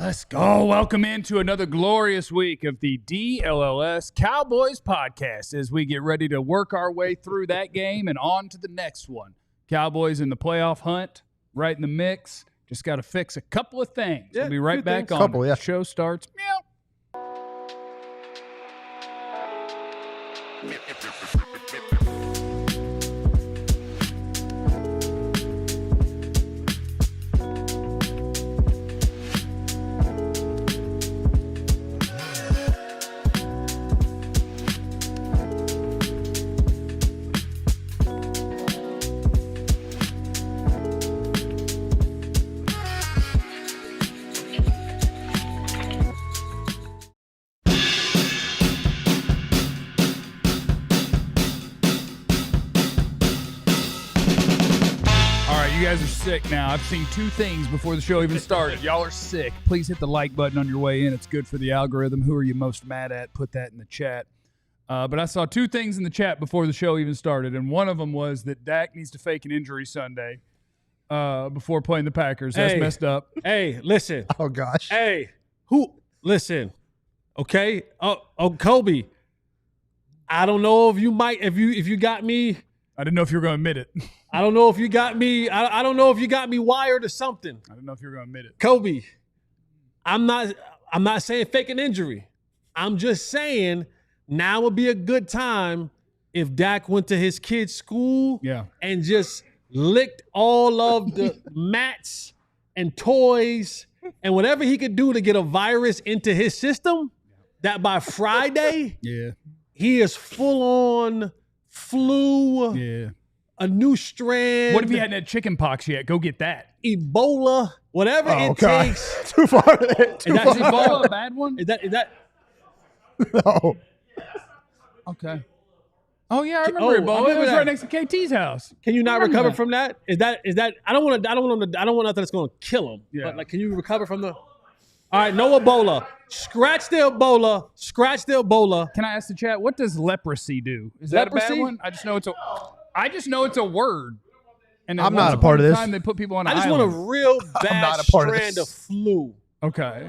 Let's go. Welcome into another glorious week of the DLLS Cowboys podcast as we get ready to work our way through that game and on to the next one. Cowboys in the playoff hunt, right in the mix. Just got to fix a couple of things. Yeah, we'll be right back things. on. Couple, yeah. The show starts. Meow. You guys are sick now. I've seen two things before the show even started. Y'all are sick. Please hit the like button on your way in. It's good for the algorithm. Who are you most mad at? Put that in the chat. But I saw two things in the chat before the show even started, and one of them was that Dak needs to fake an injury Sunday before playing the Packers. That's messed up. Hey, listen. Oh, gosh. Hey, listen. Okay? Oh, Kobe. I don't know if you might, if you got me. I didn't know if you were going to admit it. I don't know if you got me. I don't know if you got me wired or something. I didn't know if you were going to admit it. Kobe, I'm not saying fake an injury. I'm just saying now would be a good time if Dak went to his kid's school and just licked all of the mats and toys and whatever he could do to get a virus into his system, that by Friday, he is full on flu. Yeah. A new strand. What if he hadn't had chicken pox yet? Go get that. Ebola, whatever it takes. Too far. Is Ebola a bad one? Is that? No. Okay. Oh yeah, I remember Ebola. It was right next to KT's house. Can you not recover from that? Is that? I don't want nothing that's going to kill him. Yeah. But like, can you recover from the? All right, no Ebola. Scratch the Ebola. Can I ask the chat? What does leprosy do? Is that a bad one? I just know it's a word. And I'm not a part of this. They put people on. I just want a real bad strand of flu. Okay.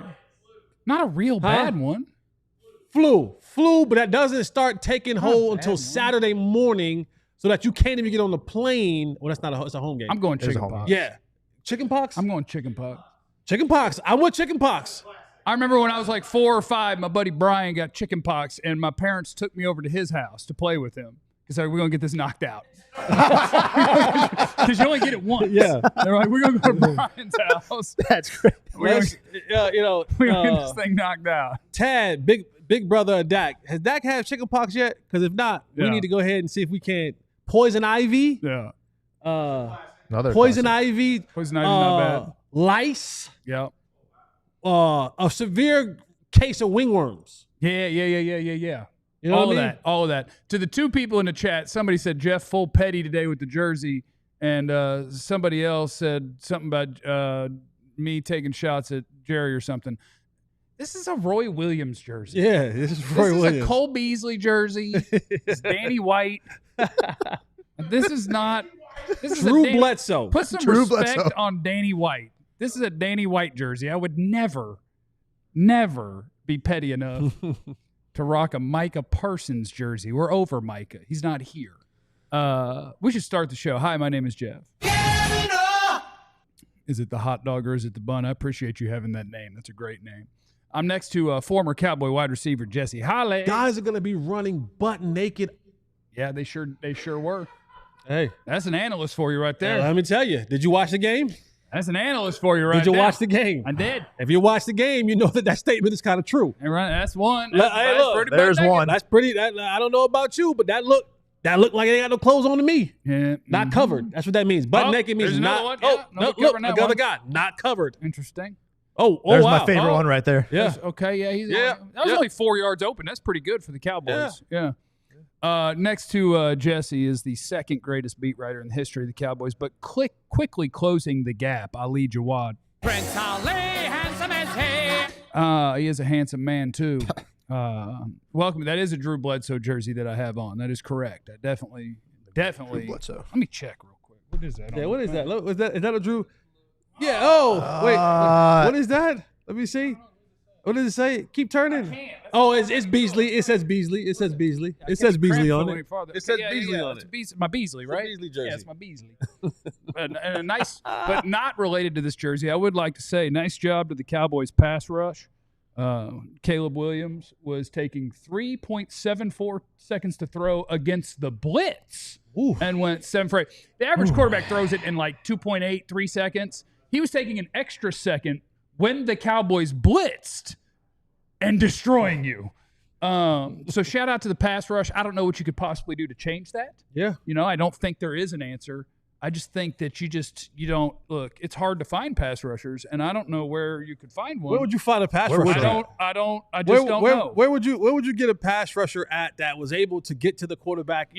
Not a real bad one. Flu, but that doesn't start taking hold until Saturday morning, so that you can't even get on the plane. Well, it's a home game. I'm going chicken pox. Yeah, chicken pox. I'm going chicken pox. Chicken pox. I want chicken pox. I remember when I was like 4 or 5, my buddy Brian got chicken pox, and my parents took me over to his house to play with him. Because we're going to get this knocked out. Because you only get it once. Yeah. They're like, we're going to go to Brian's house. That's great. We're going to get this thing knocked out. Tad, big brother of Dak. Has Dak had chicken pox yet? Because if not, we need to go ahead and see if we can. Poison ivy. Yeah. Poison ivy. Poison ivy's not bad. Lice. Yeah. A severe case of wingworms. Yeah. You know all of that. To the two people in the chat, somebody said Jeff full petty today with the jersey, and somebody else said something about me taking shots at Jerry or something. This is a Roy Williams jersey. Yeah, this is Roy Williams. This is a Cole Beasley jersey. It's Danny White. This is not. This is Drew Bledsoe. Put some respect on Danny White. This is a Danny White jersey. I would never be petty enough to rock a Micah Parsons jersey. We're over Micah. He's not here. We should start the show. Hi, my name is Jeff. Is it the hot dog or is it the bun? I appreciate you having that name. That's a great name. I'm next to former Cowboy wide receiver Jesse Holley. Guys are going to be running butt naked. Yeah, they sure were. Hey. That's an analyst for you right there. Let me tell you. Did you watch the game? That's an analyst for you right there. Did you watch the game? I did. If you watch the game, you know that statement is kind of true. And that's one. There's one. That's pretty. I don't know about you, but that looked like they ain't got no clothes on to me. Yeah. Not covered. That's what that means. Butt naked means not. Look, the other guy, not covered. Interesting. There's my favorite one right there. Yeah. Okay. Yeah. That was only 4 yards open. That's pretty good for the Cowboys. Yeah. Next to Jesse is the second greatest beat writer in the history of the Cowboys, but quickly closing the gap, Ali Jawad. Prince Ali, handsome as He is a handsome man, too. Welcome. That is a Drew Bledsoe jersey that I have on. That is correct. I definitely. Drew Bledsoe. Let me check real quick. What is that? Yeah, what is that? Is that a Drew? Yeah. Oh, wait. What is that? Let me see. What does it say? Keep turning. Oh, it's Beasley. It says Beasley. It says Beasley. It says Beasley on it. It says Beasley on it. It's my Beasley, right? Beasley jersey. Yeah, it's my Beasley. and a nice, but not related to this jersey. I would like to say, nice job to the Cowboys pass rush. Caleb Williams was taking 3.74 seconds to throw against the blitz. Ooh. And went 7 for 8. The average quarterback throws it in like 2.8, 3 seconds. He was taking an extra second when the Cowboys blitzed and destroying you. So shout out to the pass rush. I don't know what you could possibly do to change that. Yeah. I don't think there is an answer. I just think that you don't look. It's hard to find pass rushers, and I don't know where you could find one. Where would you find a pass rusher? I just don't know. Where would you get a pass rusher at that was able to get to the quarterback?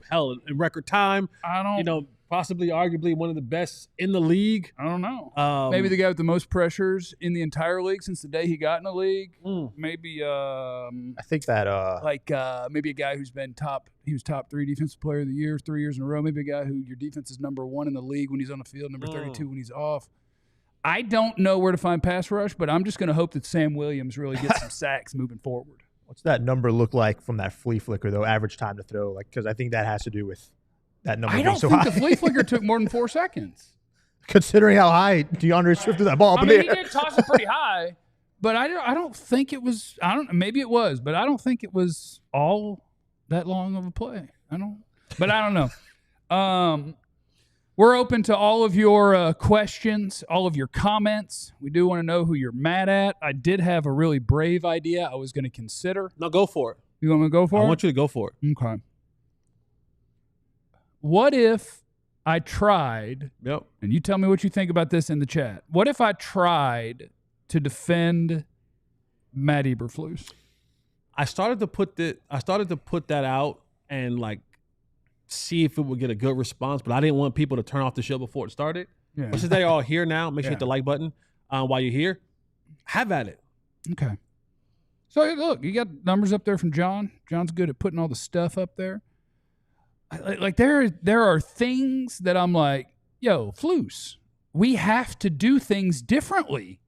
Hell, in record time. I don't. Possibly, arguably, one of the best in the league. I don't know. Maybe the guy with the most pressures in the entire league since the day he got in the league. Maybe. I think that maybe a guy who's been top. He was top 3 defensive player of the year 3 years in a row. Maybe a guy who your defense is number 1 in the league when he's on the field, number 32 when he's off. I don't know where to find pass rush, but I'm just going to hope that Sam Williams really gets some sacks moving forward. What's that number look like from that flea flicker though? Average time to throw, because I think that has to do with that number. I don't think the flea flicker took more than 4 seconds. Considering how high DeAndre Swift threw that ball up in the air. He did toss it pretty high, but I don't think it was. Maybe it was, but I don't think it was all that long of a play. I don't know. We're open to all of your questions, all of your comments. We do want to know who you're mad at. I did have a really brave idea I was going to consider. No, go for it. You want me to go for it? I want you to go for it. Okay. What if I tried, and you tell me what you think about this in the chat. What if I tried to defend Matt Eberflus? I started to put that out and see if it would get a good response, but I didn't want people to turn off the show before it started. Yeah. But since they're all here now, make sure you hit the like button while you're here. Have at it. Okay. So look, you got numbers up there from John. John's good at putting all the stuff up there. There are things that I'm like, yo, Flus, we have to do things differently.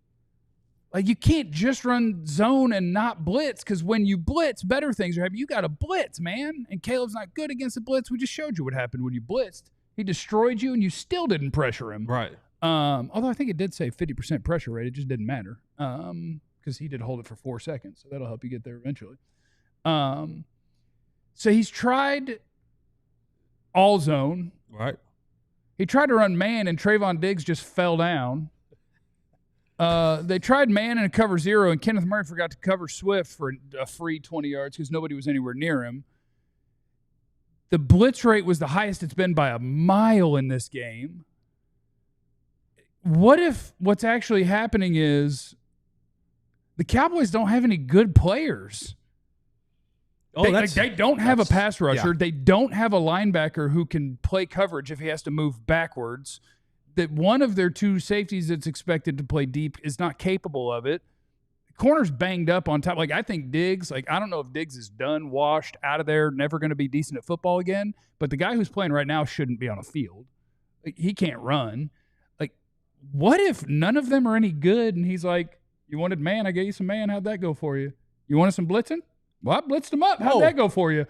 You can't just run zone and not blitz, because when you blitz, better things are happening. You got to blitz, man. And Caleb's not good against the blitz. We just showed you what happened when you blitzed. He destroyed you, and you still didn't pressure him. Right. Although I think it did say 50% pressure rate. It just didn't matter because he did hold it for 4 seconds. So that'll help you get there eventually. So he's tried all zone. Right. He tried to run man, and Trevon Diggs just fell down. They tried man in a cover 0, and Kenneth Murray forgot to cover Swift for a free 20 yards because nobody was anywhere near him. The blitz rate was the highest it's been by a mile in this game. What if what's actually happening is the Cowboys don't have any good players? They don't have a pass rusher. Yeah. They don't have a linebacker who can play coverage if he has to move backwards. That one of their 2 safeties that's expected to play deep is not capable of it. Corner's banged up on top. I think Diggs, I don't know if Diggs is done, washed, out of there, never going to be decent at football again. But the guy who's playing right now shouldn't be on a field. He can't run. What if none of them are any good? And he's like, you wanted man, I gave you some man. How'd that go for you? You wanted some blitzing? Well, I blitzed him up. How'd that go for you?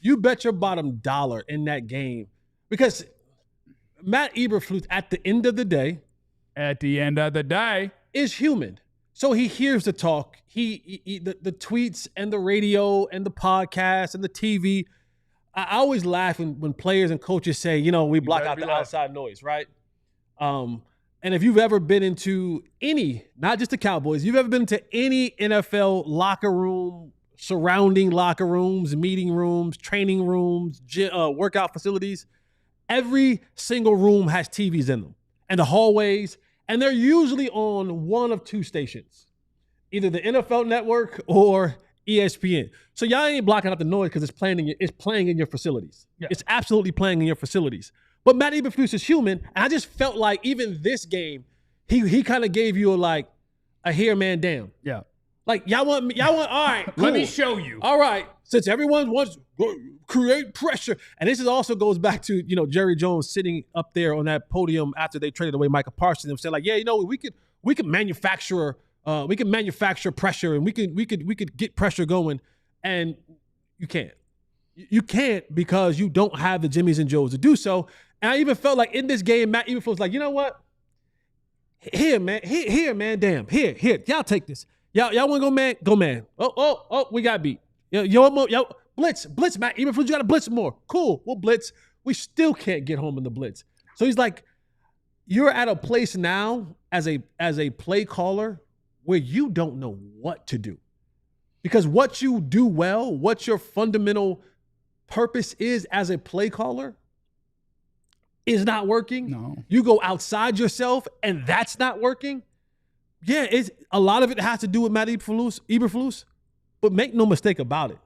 You bet your bottom dollar in that game. Because Matt Eberflus, at the end of the day, is human. So he hears the talk. The tweets and the radio and the podcast and the TV. I always laugh when players and coaches say, we block out the outside noise, right? And if you've ever been into any, not just the Cowboys, you've ever been to any NFL locker room, surrounding locker rooms, meeting rooms, training rooms, workout facilities, every single room has TVs in them and the hallways, and they're usually on one of 2 stations, either the NFL Network or ESPN. So y'all ain't blocking out the noise because it's playing in your facilities. Yeah. It's absolutely playing in your facilities. But Matt Eberflus is human, and I just felt like even this game, he kind of gave you a here man damn. Yeah. Like y'all want all right. Cool. Let me show you. All right, since everyone wants to create pressure, and this also goes back to Jerry Jones sitting up there on that podium after they traded away Micah Parsons and saying like, yeah, we could manufacture pressure and we could get pressure going, and you can't. You can't because you don't have the Jimmys and Joes to do so. And I even felt like in this game, Matt Eberflus was like, you know what? Here, man, damn, here, y'all take this. Y'all want to go man? Go man. Oh, we got beat. Yo, blitz, Matt Eberflus, you got to blitz more. Cool, we'll blitz. We still can't get home in the blitz. So he's like, you're at a place now as a play caller where you don't know what to do. Because what you do well, what your fundamental purpose is as a play caller is not working. No. You go outside yourself and that's not working. Yeah, a lot of it has to do with Matt Eberflus, but make no mistake about it.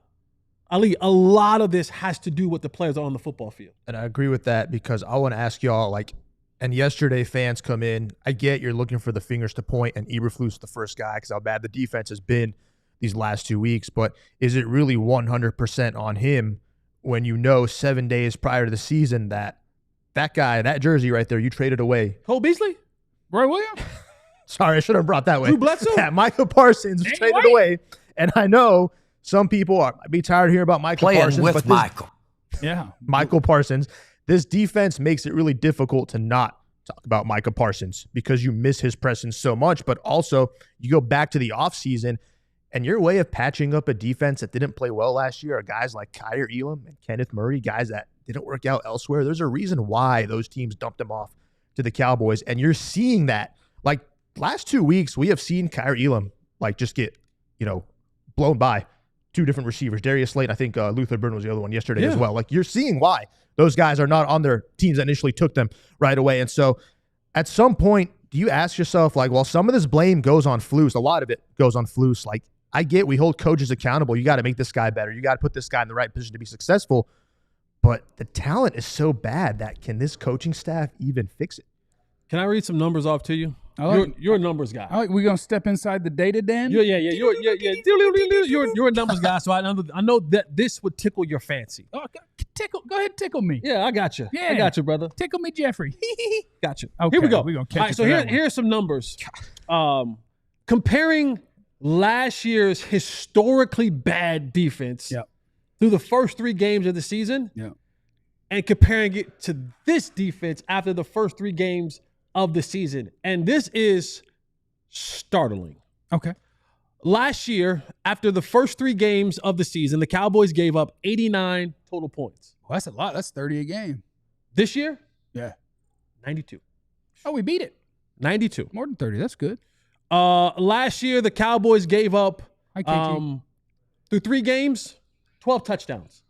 Ali, a lot of this has to do with the players on the football field. And I agree with that because I want to ask y'all, and yesterday fans come in, I get you're looking for the fingers to point and Eberflus the first guy because how bad the defense has been these last 2 weeks, but is it really 100% on him when 7 days prior to the season that guy, that jersey right there, you traded away? Cole Beasley? Roy Williams? Sorry, I should have brought that way. Drew Bledsoe? Yeah, Micah Parsons was traded away. And I know some people might be tired of hearing about Micah Parsons. With Michael. Yeah. Michael Parsons. This defense makes it really difficult to not talk about Micah Parsons because you miss his presence so much. But also, you go back to the offseason, and your way of patching up a defense that didn't play well last year are guys like Kyer Elam and Kenneth Murray, guys that didn't work out elsewhere. There's a reason why those teams dumped them off to the Cowboys. And you're seeing that. Last 2 weeks, we have seen Kyer Elam just get, blown by two different receivers. Darius Slate, I think Luther Burn was the other one yesterday as well. You're seeing why those guys are not on their teams that initially took them right away. And so at some point, do you ask yourself, some of this blame goes on Flus, a lot of it goes on Flus. I get we hold coaches accountable. You got to make this guy better. You got to put this guy in the right position to be successful. But the talent is so bad that can this coaching staff even fix it? Can I read some numbers off to you? You're a numbers guy. We're going to step inside the data, Dan? Yeah. You're a numbers guy, so I know that this would tickle your fancy. Oh, go ahead, tickle me. Yeah, I got you. Yeah. I got you, brother. Tickle me, Jeffrey. Got you. Okay, here we go. We're going to catch All right, so here's some numbers. Comparing last year's historically bad defense through the first 3 games of the season and comparing it to this defense after the first 3 games of the season. And this is startling. Okay. Last year, after the first 3 games of the season, the Cowboys gave up 89 total points. Well, that's a lot. That's 30 a game. This year? Yeah. 92. Oh, we beat it. 92. More than 30. That's good. Last year, the Cowboys gave up, through 3 games, 12 touchdowns.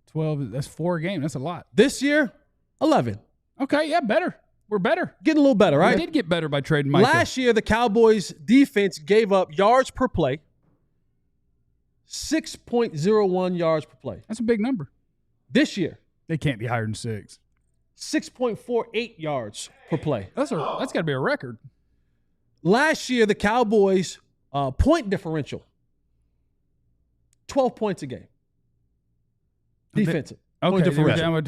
12, that's 4 a game. That's a lot. This year, 11. Okay, yeah, better. We're better. Getting a little better, right? We did get better by trading Micah. Last year, the Cowboys defense gave up yards per play, 6.01 yards per play. That's a big number. This year, they can't be higher than 6. 6.48 yards per play. That's got to be a record. Last year, the Cowboys point differential, 12 points a game. Defensive. Okay,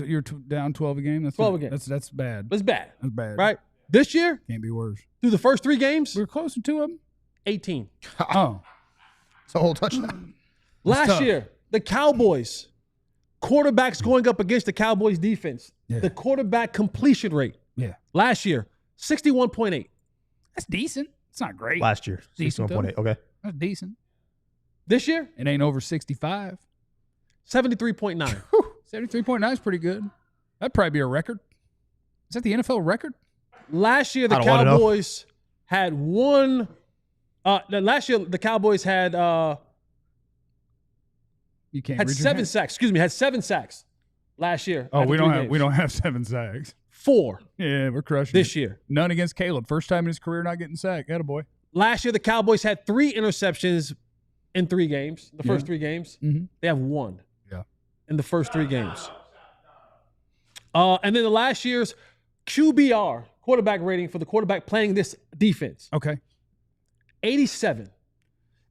you're down 12 a game. That's 12 a game. That's bad. That's bad. That's bad. Right? This year, can't be worse. Through the first 3 games, we were close to 2 of them. 18. Oh, it's a whole touchdown. Last year, the Cowboys quarterbacks going up against the Cowboys defense. Yeah. The quarterback completion rate. Yeah. Last year, 61.8. That's decent. It's not great. Last year, 61.8. Okay. That's decent. This year, it ain't over 65. 73.9. 73.9 is pretty good. That'd probably be a record. Is that the NFL record? Last year, the Cowboys had one. Last year, the Cowboys had. You can't. Had 7 sacks. Excuse me, had 7 sacks last year. Oh, we don't have 7 sacks. 4. Yeah, we're crushing this year. None against Caleb. First time in his career not getting sacked. Attaboy. Last year, the Cowboys had 3 interceptions in 3 games. The first 3 games, they have 1. Yeah. In the first 3 games. And then the last year's QBR, quarterback rating for the quarterback playing this defense. Okay. 87.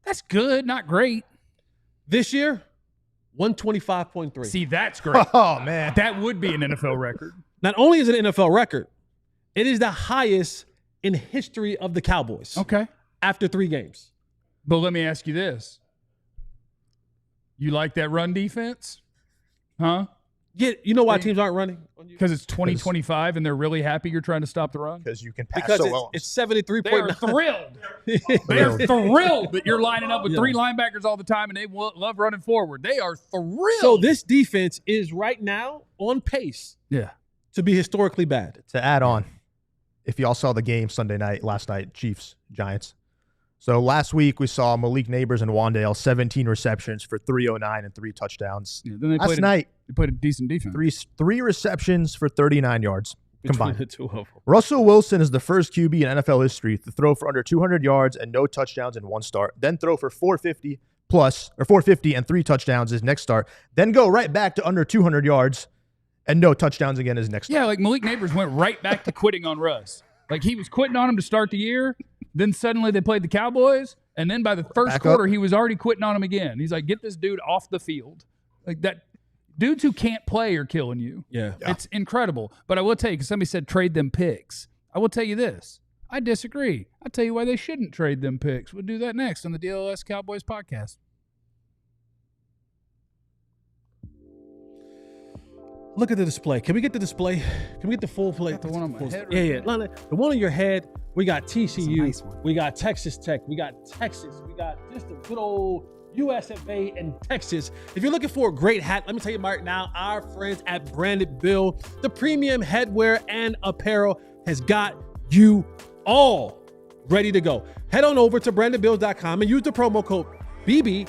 That's good, not great. This year, 125.3. See, that's great. Oh, man. That would be an NFL record. Not only is it an NFL record, it is the highest in history of the Cowboys. Okay. After 3 games. But let me ask you this. You like that run defense? Huh? Yeah, you know why teams aren't running? Because it's 2025 and they're really happy you're trying to stop the run? Because you can pass Because so well. it's 73.9. They're thrilled. They're thrilled that you're lining up with 3 linebackers all the time and they love running forward. They are thrilled. So this defense is right now on pace to be historically bad. To add on, if y'all saw the game last night, Chiefs, Giants. So last week we saw Malik Neighbors and Wandale, 17 receptions for 309 and 3 touchdowns. Yeah, then last night, they played a decent defense. Three receptions for 39 yards combined. Between the 2 of them. Russell Wilson is the first QB in NFL history to throw for under 200 yards and no touchdowns in one start, then throw for 450 and 3 touchdowns his next start, then go right back to under 200 yards and no touchdowns again his next start. Yeah, like Malik Neighbors went right back to quitting on Russ. Like he was quitting on him to start the year. Then suddenly they played the Cowboys. And then by the first quarter, he was already quitting on him again. He's like, get this dude off the field. Like that. Dudes who can't play are killing you. Yeah. It's incredible. But I will tell you, because somebody said trade them picks. I will tell you this. I disagree. I'll tell you why they shouldn't trade them picks. We'll do that next on the DLLS Cowboys podcast. Look at the display. Can we get the display? Can we get the full play? Got the one on my head. Yeah. The one on your head. We got TCU. Nice one. We got Texas Tech. We got Texas. We got just a good old USFA and Texas. If you're looking for a great hat, let me tell you right now, our friends at Branded Bill, the premium headwear and apparel has got you all ready to go. Head on over to brandedbills.com and use the promo code BBDLLS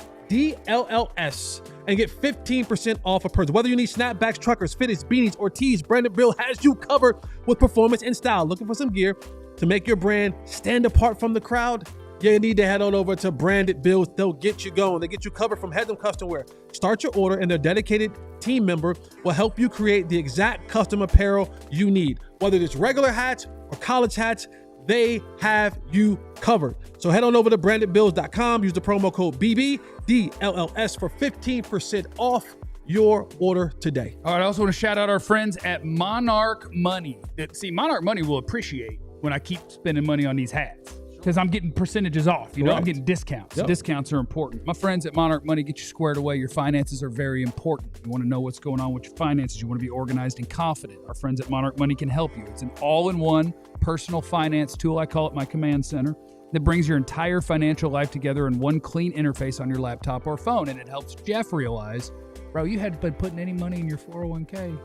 and get 15% off a purchase. Whether you need snapbacks, truckers, fitteds, beanies, or tees, Branded Bill has you covered with performance and style. Looking for some gear to make your brand stand apart from the crowd? You need to head on over to Branded Bills. They'll get you going. They get you covered from head to custom wear. Start your order and their dedicated team member will help you create the exact custom apparel you need. Whether it's regular hats or college hats, they have you covered. So head on over to brandedbills.com. Use the promo code BBDLLS for 15% off your order today. All right, I also want to shout out our friends at Monarch Money. See, Monarch Money will appreciate when I keep spending money on these hats because I'm getting percentages off. You know, I'm getting discounts. Yep. Discounts are important. My friends at Monarch Money get you squared away. Your finances are very important. You want to know what's going on with your finances. You want to be organized and confident. Our friends at Monarch Money can help you. It's an all-in-one personal finance tool. I call it my command center. That brings your entire financial life together in one clean interface on your laptop or phone. And it helps Jeff realize, bro, you hadn't been putting any money in your 401k.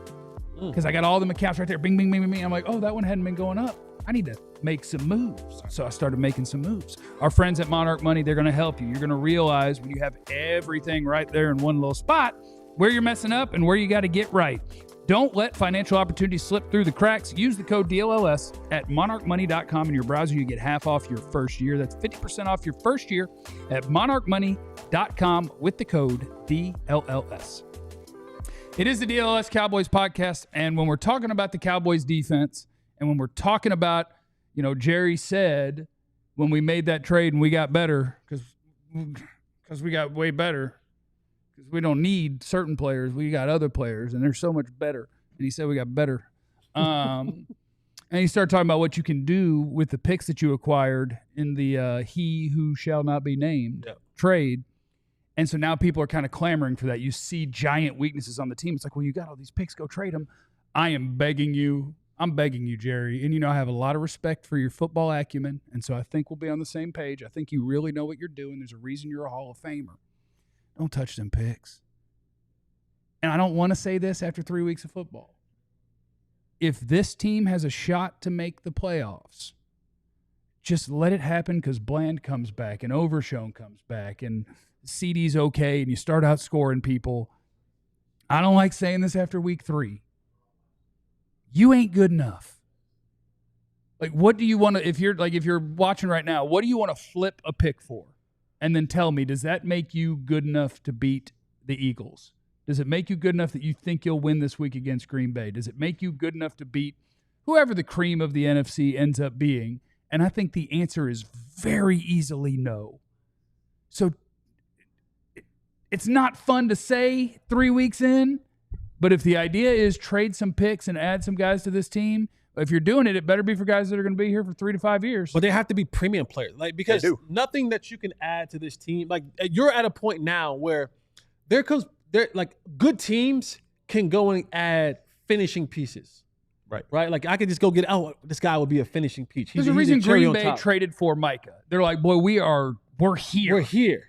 Because I got all them accounts right there. Bing, bing, bing, bing, bing. I'm like, oh, that one hadn't been going up. I need to make some moves. So I started making some moves. Our friends at Monarch Money, they're going to help you. You're going to realize when you have everything right there in one little spot, where you're messing up and where you got to get right. Don't let financial opportunities slip through the cracks. Use the code DLLS at monarchmoney.com in your browser. You get half off your first year. That's 50% off your first year at monarchmoney.com with the code DLLS. It is the DLLS Cowboys podcast, and when we're talking about the Cowboys defense, and when we're talking about, you know, Jerry said when we made that trade and we got better because we got way better because we don't need certain players. We got other players, and they're so much better. And he said we got better. And he started talking about what you can do with the picks that you acquired in the he who shall not be named trade. And so now people are kind of clamoring for that. You see giant weaknesses on the team. It's like, well, you got all these picks. Go trade them. I am begging you. I'm begging you, Jerry. And, you know, I have a lot of respect for your football acumen. And so I think we'll be on the same page. I think you really know what you're doing. There's a reason you're a Hall of Famer. Don't touch them picks. And I don't want to say this after 3 weeks of football. If this team has a shot to make the playoffs, just let it happen because Bland comes back and Overshown comes back and CeeDee's okay and you start out scoring people. I don't like saying this after week 3. You ain't good enough. Like, what do you want to, if you're watching right now, what do you want to flip a pick for? And then tell me, does that make you good enough to beat the Eagles? Does it make you good enough that you think you'll win this week against Green Bay? Does it make you good enough to beat whoever the cream of the NFC ends up being? And I think the answer is very easily no. So it's not fun to say 3 weeks in, but if the idea is trade some picks and add some guys to this team, if you're doing it, it better be for guys that are going to be here for 3 to 5 years. But they have to be premium players, like, because nothing that you can add to this team, like, you're at a point now where like good teams can go and add finishing pieces. Right. Like, I could just go get, this guy would be a finishing piece. There's a reason Green Bay traded for Micah. They're like, boy, we're here. We're here.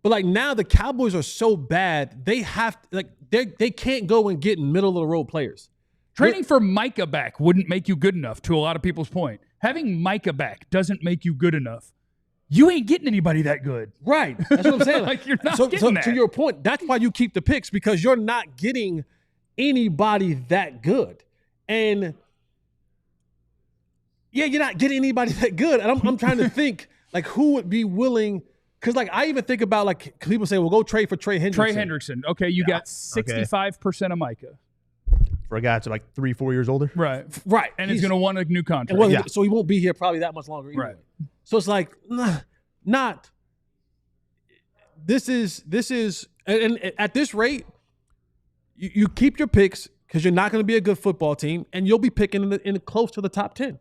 But like, now the Cowboys are so bad, they have to, like, they can't go and get middle of the road players. Trading for Micah back wouldn't make you good enough, to a lot of people's point. Having Micah back doesn't make you good enough. You ain't getting anybody that good. Right. That's what I'm saying. Like, you're not getting that. To your point, that's why you keep the picks, because you're not getting anybody that good. And yeah, you're not getting anybody that good. And I'm trying to think, like, who would be willing, because, like, I even think about, like, people say, well, go trade for Trey Hendrickson. Trey Hendrickson. Okay, you got 65% of Micah. For a guy that's like 3-4 years older. Right. And he's going to want a new contract. Well, so he won't be here probably that much longer anyway. Right. So it's like, this is, and at this rate, you keep your picks, because you're not going to be a good football team, and you'll be picking in close to the top 10.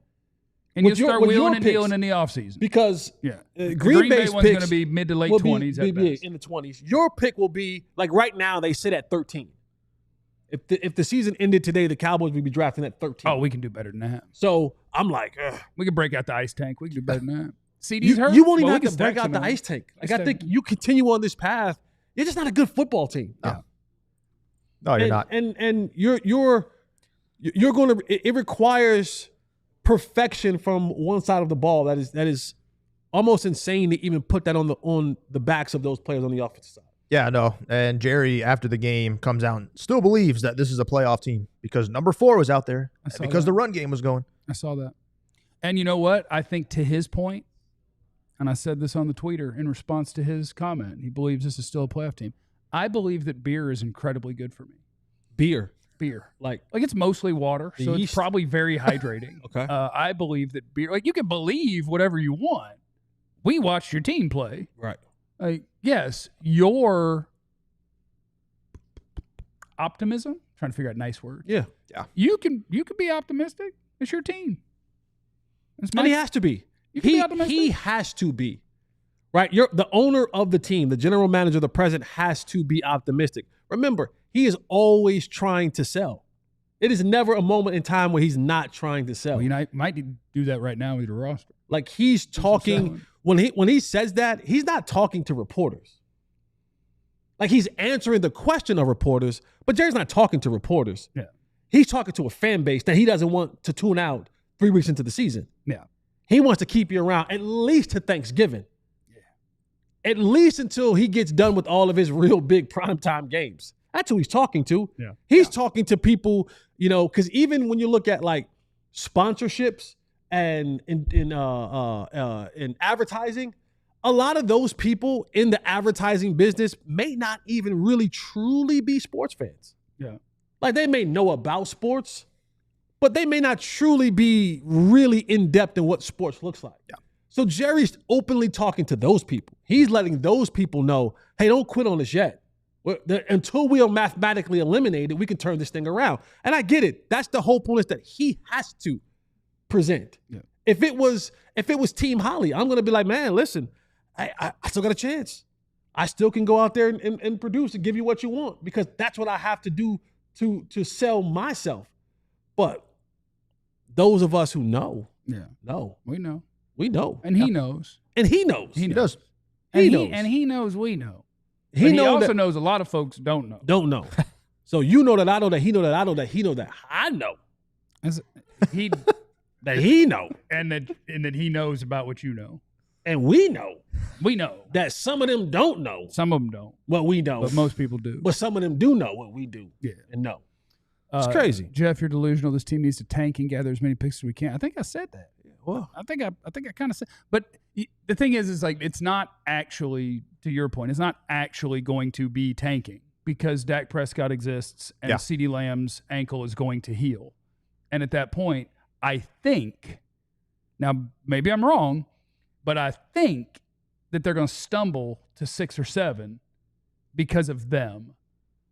And you'll start wheeling and dealing in the offseason. Because Green Bay's one's going to be mid to late 20s at best. In the 20s. Your pick will be, like, right now they sit at 13. If the season ended today, the Cowboys would be drafting at 13. Oh, we can do better than that. So I'm like, we can break out the ice tank. We can do better than that. CeeDee's hurt. You won't even have to break out the ice tank. Like, I think you continue on this path, you're just not a good football team. No, you're not. And you're going to. It requires perfection from one side of the ball. That is almost insane to even put that on the backs of those players on the offensive side. Yeah, no. And Jerry, after the game, comes out and still believes that this is a playoff team because number 4 was out there, because the run game was going. I saw that. And you know what? I think, to his point, and I said this on the tweeter in response to his comment, he believes this is still a playoff team. I believe that beer is incredibly good for me. Beer. Like it's mostly water, so it's probably very hydrating. Okay. I believe that beer, like, you can believe whatever you want. We watched your team play. Right. Like, yes, your optimism, trying to figure out a nice word. Yeah. You can be optimistic. It's your team. And he has to be. He has to be. Right? You're the owner of the team, the general manager, the president has to be optimistic. Remember, he is always trying to sell. It is never a moment in time where he's not trying to sell. Well, you might do that right now with your roster. Like, he's talking when he says that, he's not talking to reporters. Like, he's answering the question of reporters, but Jerry's not talking to reporters. Yeah. He's talking to a fan base that he doesn't want to tune out 3 weeks into the season. Yeah. He wants to keep you around at least to Thanksgiving. Yeah. At least until he gets done with all of his real big primetime games. That's who he's talking to. Yeah. He's talking to people, because even when you look at, like, sponsorships and in advertising, a lot of those people in the advertising business may not even really truly be sports fans. Yeah. Like, they may know about sports, but they may not truly be really in-depth in what sports looks like. Yeah. So Jerry's openly talking to those people. He's letting those people know, hey, don't quit on us yet. Until we are mathematically eliminated, we can turn this thing around. And I get it. That's the whole point, is that he has to present. Yeah. If it was Team Holly, I'm going to be like, man, listen, I still got a chance. I still can go out there and produce and give you what you want, because that's what I have to do to sell myself. But those of us who know, we know. And he knows. And he knows. He knows. He knows. And he knows we know. He also knows a lot of folks don't know. Don't know. So you know that I know that he know that I know that he know that I know. That he know. And that he knows about what you know. And we know. We know. That some of them don't know. Some of them don't. What we know. But most people do. But some of them do know what we do. Yeah. And know. It's crazy. Jeff, you're delusional. This team needs to tank and gather as many picks as we can. I think I said that. Well, I think I kind of said, but the thing is like, it's not actually, to your point, it's not actually going to be tanking, because Dak Prescott exists and CeeDee Lamb's ankle is going to heal. And at that point, I think, now maybe I'm wrong, but I think that they're going to stumble to 6 or 7 because of them.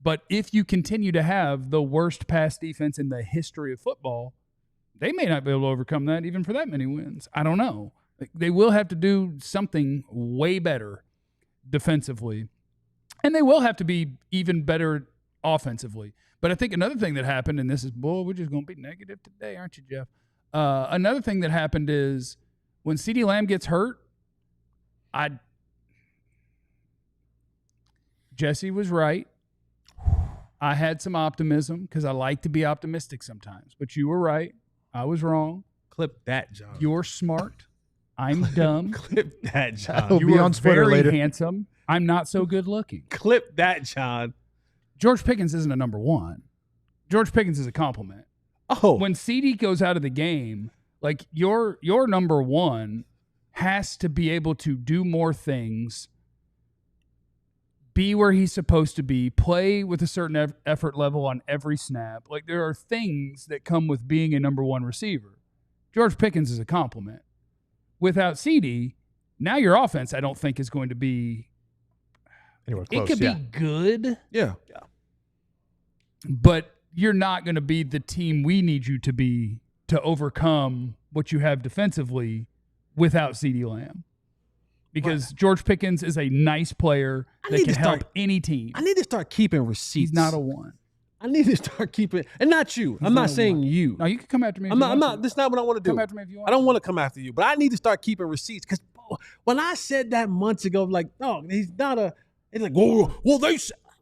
But if you continue to have the worst pass defense in the history of football, they may not be able to overcome that even for that many wins. I don't know. They will have to do something way better defensively, and they will have to be even better offensively. But I think another thing that happened, and this is, boy, we're just going to be negative today, aren't you, Jeff? Another thing that happened is when CeeDee Lamb gets hurt, Jesse was right. I had some optimism because I like to be optimistic sometimes. But you were right. I was wrong. Clip that, John. You're smart. I'm dumb. Clip that, John. It'll You be are on Twitter very later. handsome. I'm not so good looking. Clip that, John. George Pickens isn't a number one. George Pickens is a compliment. Oh. When CeeDee goes out of the game, like your number one has to be able to do more things, be where he's supposed to be, play with a certain effort level on every snap. Like, there are things that come with being a number one receiver. George Pickens is a compliment. Without CeeDee, now your offense, I don't think, is going to be Anywhere close, it could be good, Yeah. but you're not going to be the team we need you to be to overcome what you have defensively without CeeDee Lamb. Because George Pickens is a nice player that can help any team. I need to start keeping receipts. He's not a one. I need to start keeping, and not you. I'm not saying you. No, you can come after me. I'm not. That's not what I want to do. Come after me if you want. I don't want to come after you, but I need to start keeping receipts because when I said that months ago, like, no, he's not a. It's like, well, they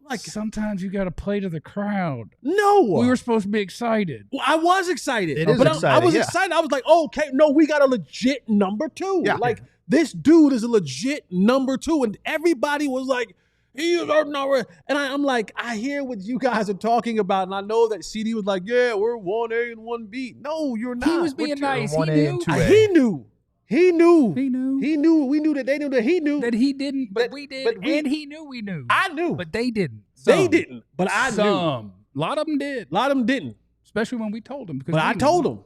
like. Sometimes you got to play to the crowd. No, We were supposed to be excited. Well, I was excited. It is but exciting, I was yeah. excited. I was like, okay, no, we got a legit number 2. Yeah. Like, this dude is a legit number 2. And everybody was like, he is our number. And I'm like, I hear what you guys are talking about. And I know that CD was like, yeah, we're 1A and 1B. No, you're not. He was being nice. He 1A knew. and 2A. He knew. He knew. He knew. We knew that they knew that he knew. That he didn't, but But- we did. but we- And he knew we knew. I knew. But they didn't. They Some. didn't. But I knew. Some. A lot of them did. A lot of them didn't. Especially when we told them. Because But we I knew. told them.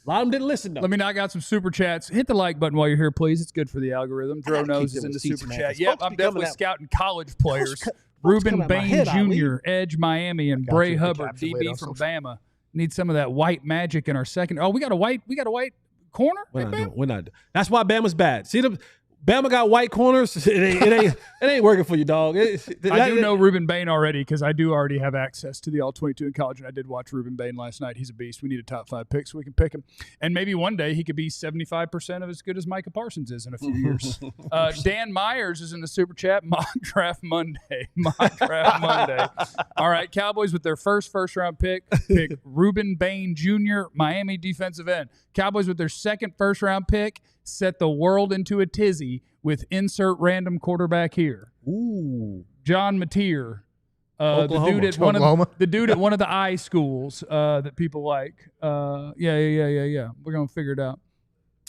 A lot of them didn't listen, though. Let me knock out some super chats. Hit the like button while you're here, please. It's good for the algorithm. Dro gotta knows keep is them in the receipts, super man. chat. It's Yep, supposed to I'm be coming definitely out. scouting college players. coming Ruben out my Bain head, Ali. Jr., Edge Miami, and got you Bray with the Hubbard, caption DB later on from social. Bama. Need some of that white magic in our second. Oh, we got a white corner? We're Hey, not Bam? doing. We're not. That's why Bama's bad. See them. Bama got white corners. It ain't working for you, dog. I do know Ruben Bain already because I do already have access to the All-22 in college, and I did watch Ruben Bain last night. He's a beast. We need a top 5 pick so we can pick him. And maybe one day he could be 75% of as good as Micah Parsons is in a few years. Dan Myers is in the super chat. Mock Draft Monday. Mock Draft Monday. All right, Cowboys with their first-round pick Ruben Bain Jr., Miami defensive end. Cowboys with their second first-round pick set the world into a tizzy with insert random quarterback here. Ooh. John Mateer, Oklahoma. the dude at one of the I schools that people like. Yeah. We're gonna figure it out.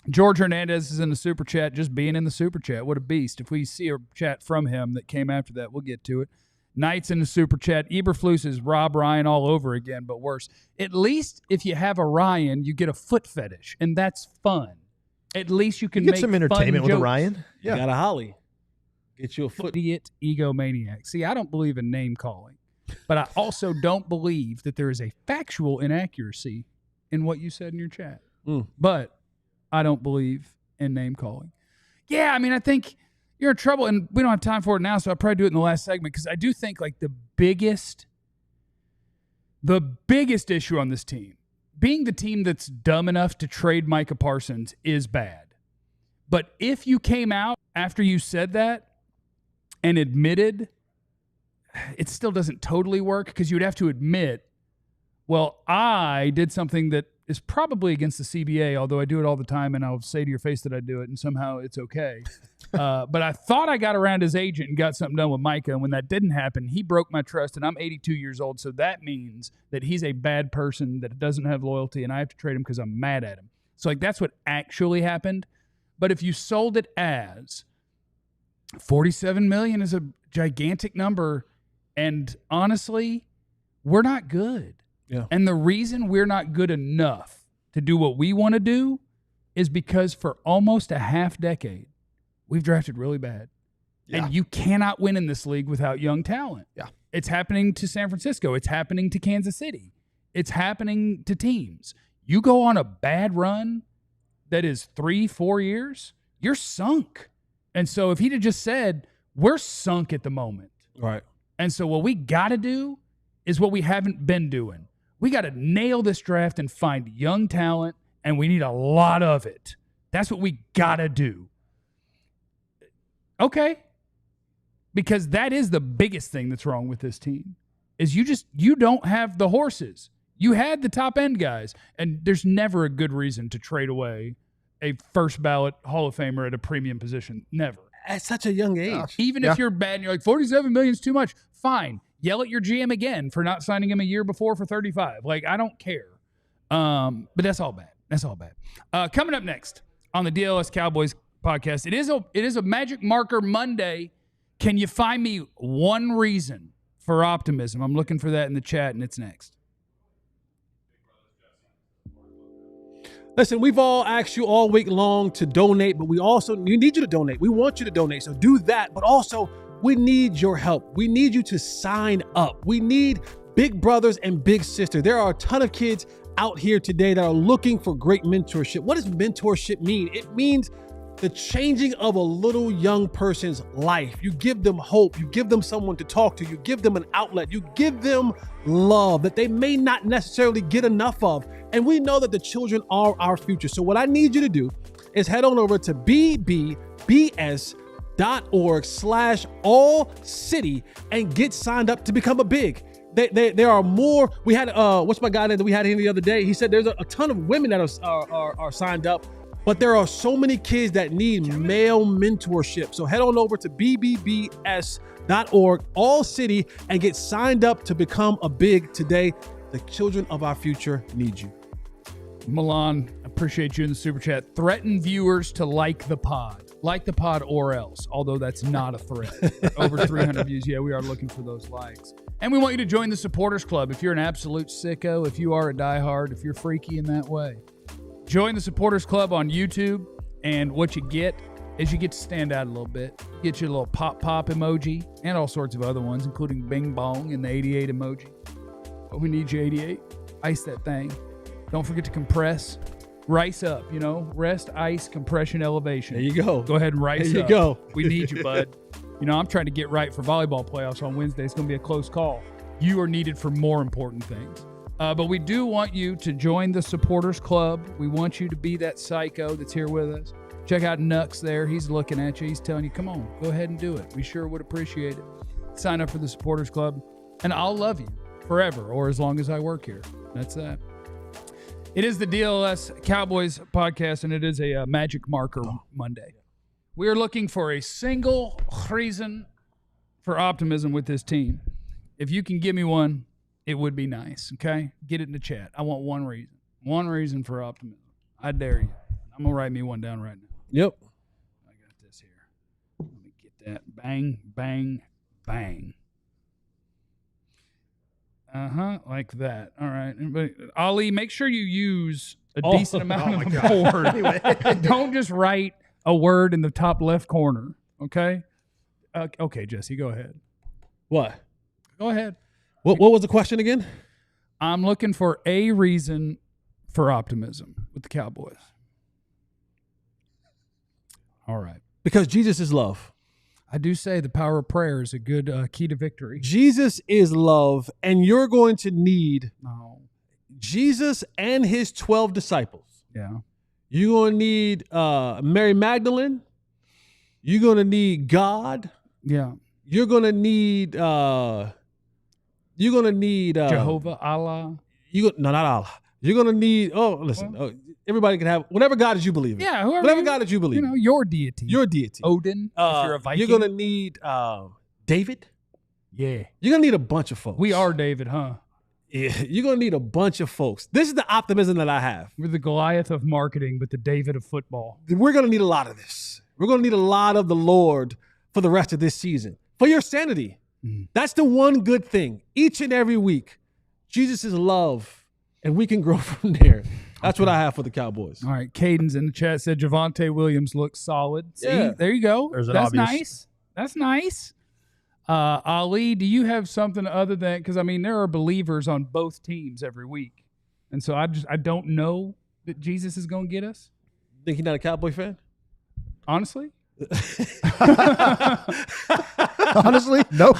George Hernandez is in the super chat, just being in the super chat. What a beast! If we see a chat from him that came after that, we'll get to it. Knight's in the super chat. Eberflus is Rob Ryan all over again, but worse. At least if you have a Ryan, you get a foot fetish, and that's fun. At least you can Get make some fun entertainment with jokes. Ryan. You got a Holly. Get you a foot. Idiot egomaniac. See, I don't believe in name calling, but I also don't believe that there is a factual inaccuracy in what you said in your chat. But I don't believe in name calling. Yeah, I mean, I think you're in trouble, and we don't have time for it now, so I'll probably do it in the last segment because I do think like the biggest issue on this team, being the team that's dumb enough to trade Micah Parsons is bad. But if you came out after you said that and admitted, it still doesn't totally work because you would have to admit, well, I did something that is probably against the CBA, although I do it all the time and I'll say to your face that I do it and somehow it's okay. But I thought I got around his agent and got something done with Micah, and when that didn't happen, he broke my trust, and I'm 82 years old, so that means that he's a bad person that doesn't have loyalty, and I have to trade him because I'm mad at him. So, like, that's what actually happened. But if you sold it as $47 million is a gigantic number, and honestly, we're not good. Yeah. And the reason we're not good enough to do what we want to do is because for almost a half decade, we've drafted really bad. And you cannot win in this league without young talent. Yeah. It's happening to San Francisco. It's happening to Kansas City. It's happening to teams. You go on a bad run that is 3-4 years, you're sunk. And so if he'd have just said, we're sunk at the moment. Right. And so what we got to do is what we haven't been doing. We got to nail this draft and find young talent, and we need a lot of it. That's what we got to do. Okay. Because that is the biggest thing that's wrong with this team is you don't have the horses. You had the top end guys, and there's never a good reason to trade away a first ballot Hall of Famer at a premium position. Never. At such a young age. Even if you're bad and you're like, $47 million is too much, fine. Yell at your GM again for not signing him a year before for 35. Like, I don't care. But that's all bad. That's all bad. Coming up next on the DLS Cowboys podcast, it is a Magic Marker Monday. Can you find me one reason for optimism? I'm looking for that in the chat, and it's next. Listen, we've all asked you all week long to donate, but we need you to donate. We want you to donate, so do that. But also, we need your help. We need you to sign up. We need big brothers and big sisters. There are a ton of kids out here today that are looking for great mentorship. What does mentorship mean? It means the changing of a little young person's life. You give them hope. You give them someone to talk to. You give them an outlet. You give them love that they may not necessarily get enough of. And we know that the children are our future. So what I need you to do is head on over to bbs.org/all-city and get signed up to become a big. There are more. We had, what's my guy that we had here the other day? He said there's a ton of women that are signed up. But there are so many kids that need male mentorship. So head on over to bbbs.org, all city, and get signed up to become a big today. The children of our future need you. Milan, appreciate you in the super chat. Threaten viewers to like the pod or else, although that's not a threat. Over 300 views. Yeah, we are looking for those likes. And we want you to join the supporters club. If you're an absolute sicko, if you are a diehard, if you're freaky in that way. Join the supporters club on YouTube, and what you get is you get to stand out a little bit. You get your little pop emoji and all sorts of other ones, including Bing Bong and the 88 emoji. But we need you 88. Ice that thing. Don't forget to compress. Rice up, rest, ice, compression, elevation. There you go. Go ahead and rice up. There you go. We need you, bud. I'm trying to get right for volleyball playoffs on Wednesday. It's going to be a close call. You are needed for more important things. But we do want you to join the supporters club. We want you to be that psycho that's here with us. Check out Nux there. He's looking at you. He's telling you, come on, go ahead and do it. We sure would appreciate it. Sign up for the supporters club, and I'll love you forever or as long as I work here. That's that. It is the DLS Cowboys podcast, and it is a Magic Marker Monday. We are looking for a single reason for optimism with this team. If you can give me one, it would be nice, okay? Get it in the chat. I want one reason. One reason for optimism. I dare you. I'm going to write me one down right now. Yep. I got this here. Let me get that. Bang, bang, bang. Like that. All right. Everybody, Ali, make sure you use a decent amount of the board. Anyway. Don't just write a word in the top left corner, okay? Okay, Jesse, go ahead. What? Go ahead. What was the question again? I'm looking for a reason for optimism with the Cowboys. All right. Because Jesus is love. I do say the power of prayer is a good key to victory. Jesus is love, and you're going to need Jesus and his 12 disciples. Yeah. You're going to need Mary Magdalene. You're going to need God. Yeah. You're going to need Jehovah, Allah. No, not Allah. You're going to need, everybody can have whatever God that you believe in. Yeah, whatever God that you believe in. Your deity. Your deity. Odin, if you're a Viking. You're going to need David. Yeah. You're going to need a bunch of folks. We are David, huh? Yeah, you're going to need a bunch of folks. This is the optimism that I have. We're the Goliath of marketing, but the David of football. We're going to need a lot of this. We're going to need a lot of the Lord for the rest of this season. For your sanity. That's the one good thing. Each and every week, Jesus is love, and we can grow from there. That's what I have for the Cowboys. All right. Caden's in the chat said Javonte Williams looks solid. See, Yeah. there you go. There's an That's obvious. nice. That's nice. Ali, do you have something other than, because I mean there are believers on both teams every week, and so I don't know that Jesus is going to get us. Think he's not a Cowboy fan? Honestly. Honestly, no.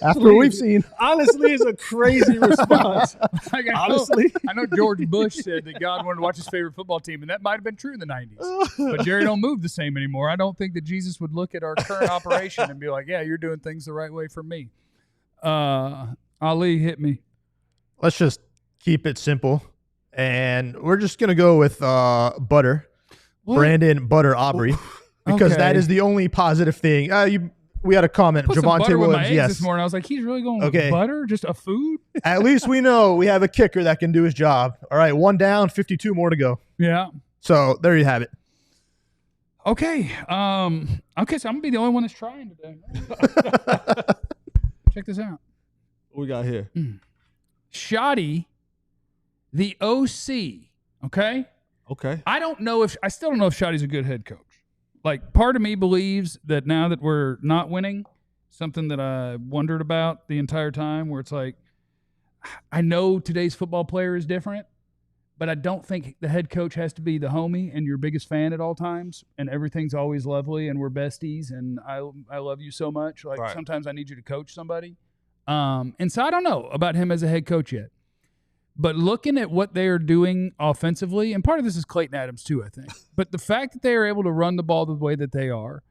After what we've seen, honestly is a crazy response. Like I know George Bush said that God wanted to watch his favorite football team, and that might have been true in the 90s. But Jerry don't move the same anymore. I don't think that Jesus would look at our current operation and be like, "Yeah, you're doing things the right way for me." Ali, hit me. Let's just keep it simple, and we're just gonna go with Butter, what? Brandon Butter Aubrey. Because that is the only positive thing. We had a comment. Put Javonte some Williams, yes. This morning, I was like, he's really going with butter, just a food. At least we know we have a kicker that can do his job. All right, 1 down, 52 more to go. Yeah. So there you have it. Okay. So I'm gonna be the only one that's trying today. Check this out. What we got here? Schotty the OC. Okay. Okay. I still don't know if Schotty's a good head coach. Like, part of me believes that now that we're not winning, something that I wondered about the entire time, where it's like, I know today's football player is different, but I don't think the head coach has to be the homie and your biggest fan at all times, and everything's always lovely and we're besties and I love you so much. Like, right. Sometimes I need you to coach somebody. And so I don't know about him as a head coach yet. But looking at what they are doing offensively, and part of this is Clayton Adams too, I think. But the fact that they are able to run the ball the way that they are,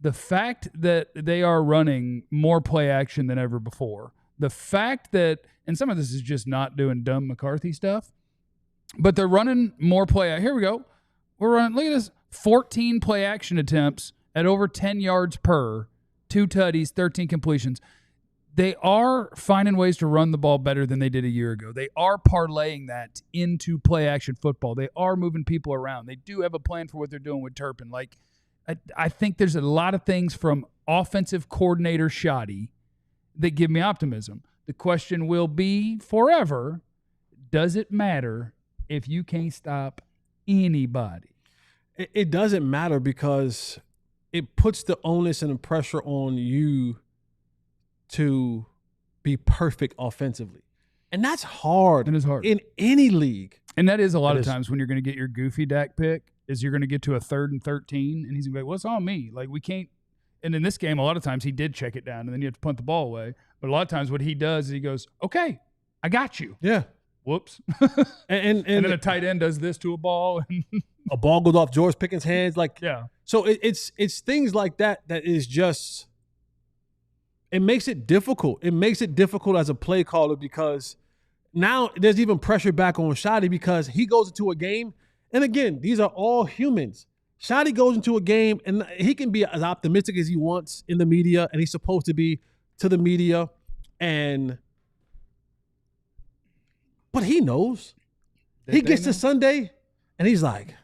the fact that they are running more play action than ever before, the fact that, and some of this is just not doing dumb McCarthy stuff, but they're running more play. Here we go. We're running, look at this, 14 play action attempts at over 10 yards per, 2 tutties, 13 completions. They are finding ways to run the ball better than they did a year ago. They are parlaying that into play-action football. They are moving people around. They do have a plan for what they're doing with Turpin. Like, I think there's a lot of things from offensive coordinator Schotty that give me optimism. The question will be forever, does it matter if you can't stop anybody? It doesn't matter because it puts the onus and the pressure on you to be perfect offensively. And that's hard. It is hard. In any league. And that is a lot of times when you're going to get your goofy Dak pick, is you're going to get to a 3rd and 13, and he's going to be like, well, it's on me. Like, we can't. And in this game, a lot of times he did check it down, and then you have to punt the ball away. But a lot of times what he does is he goes, okay, I got you. Yeah. Whoops. and then a tight end does this to a ball. And a ball goes off George Pickens' hands. Like, yeah. So it's things like that is just – it makes it difficult. It makes it difficult as a play caller because now there's even pressure back on Schotty because he goes into a game. And again, these are all humans. Schotty goes into a game and he can be as optimistic as he wants in the media, and he's supposed to be to the media. But he knows. He gets to Sunday and he's like,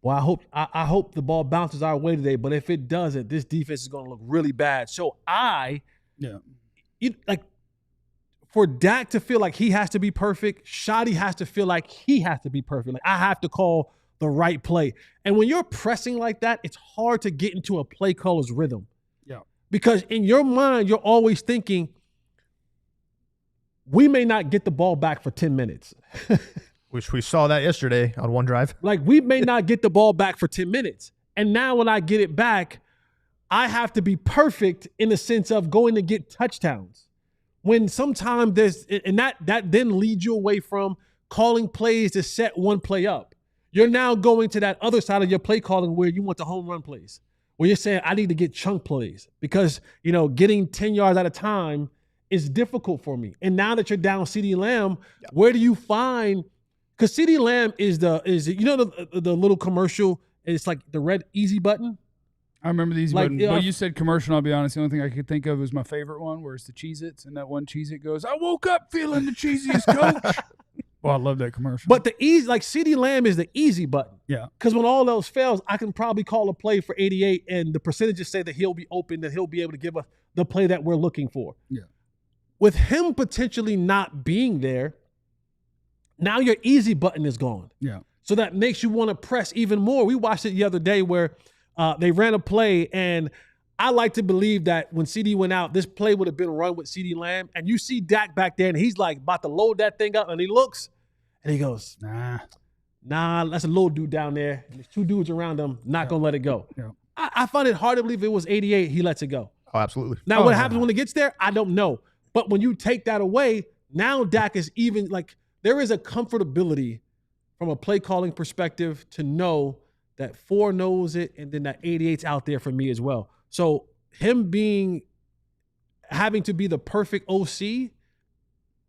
well, I hope the ball bounces our way today, but if it doesn't, this defense is going to look really bad. So for Dak to feel like he has to be perfect, Schotty has to feel like he has to be perfect. Like, I have to call the right play. And when you're pressing like that, it's hard to get into a play caller's rhythm. Yeah. Because in your mind, you're always thinking, we may not get the ball back for 10 minutes. Which we saw that yesterday on one drive. Like, we may not get the ball back for 10 minutes. And now when I get it back, I have to be perfect in the sense of going to get touchdowns. When sometimes that then leads you away from calling plays to set one play up. You're now going to that other side of your play calling where you want the home run plays, where you're saying, I need to get chunk plays because, getting 10 yards at a time is difficult for me. And now that you're down CeeDee Lamb, where do you find – because CeeDee Lamb is the little commercial, and it's like the red easy button. I remember the easy button. But you said commercial, and I'll be honest, the only thing I could think of was my favorite one, where it's the Cheez-Its, and that one Cheez-It goes, I woke up feeling the cheesiest, coach. Well, I love that commercial. But the easy, like CeeDee Lamb is the easy button. Yeah. Because when all else fails, I can probably call a play for 88, and the percentages say that he'll be open, that he'll be able to give us the play that we're looking for. Yeah. With him potentially not being there, now your easy button is gone. Yeah. So that makes you want to press even more. We watched it the other day where They ran a play, and I like to believe that when CeeDee went out, this play would have been run with CeeDee Lamb. And you see Dak back there, and he's like about to load that thing up, and he looks, and he goes, nah, that's a little dude down there. And there's 2 dudes around him, not going to let it go. Yeah. I find it hard to believe if it was 88, he lets it go. Oh, absolutely. Now, what happens when it gets there, I don't know. But when you take that away, now Dak is even like there is a comfortability from a play calling perspective to know that 4 knows it and then that 88's out there for me as well. So him having to be the perfect OC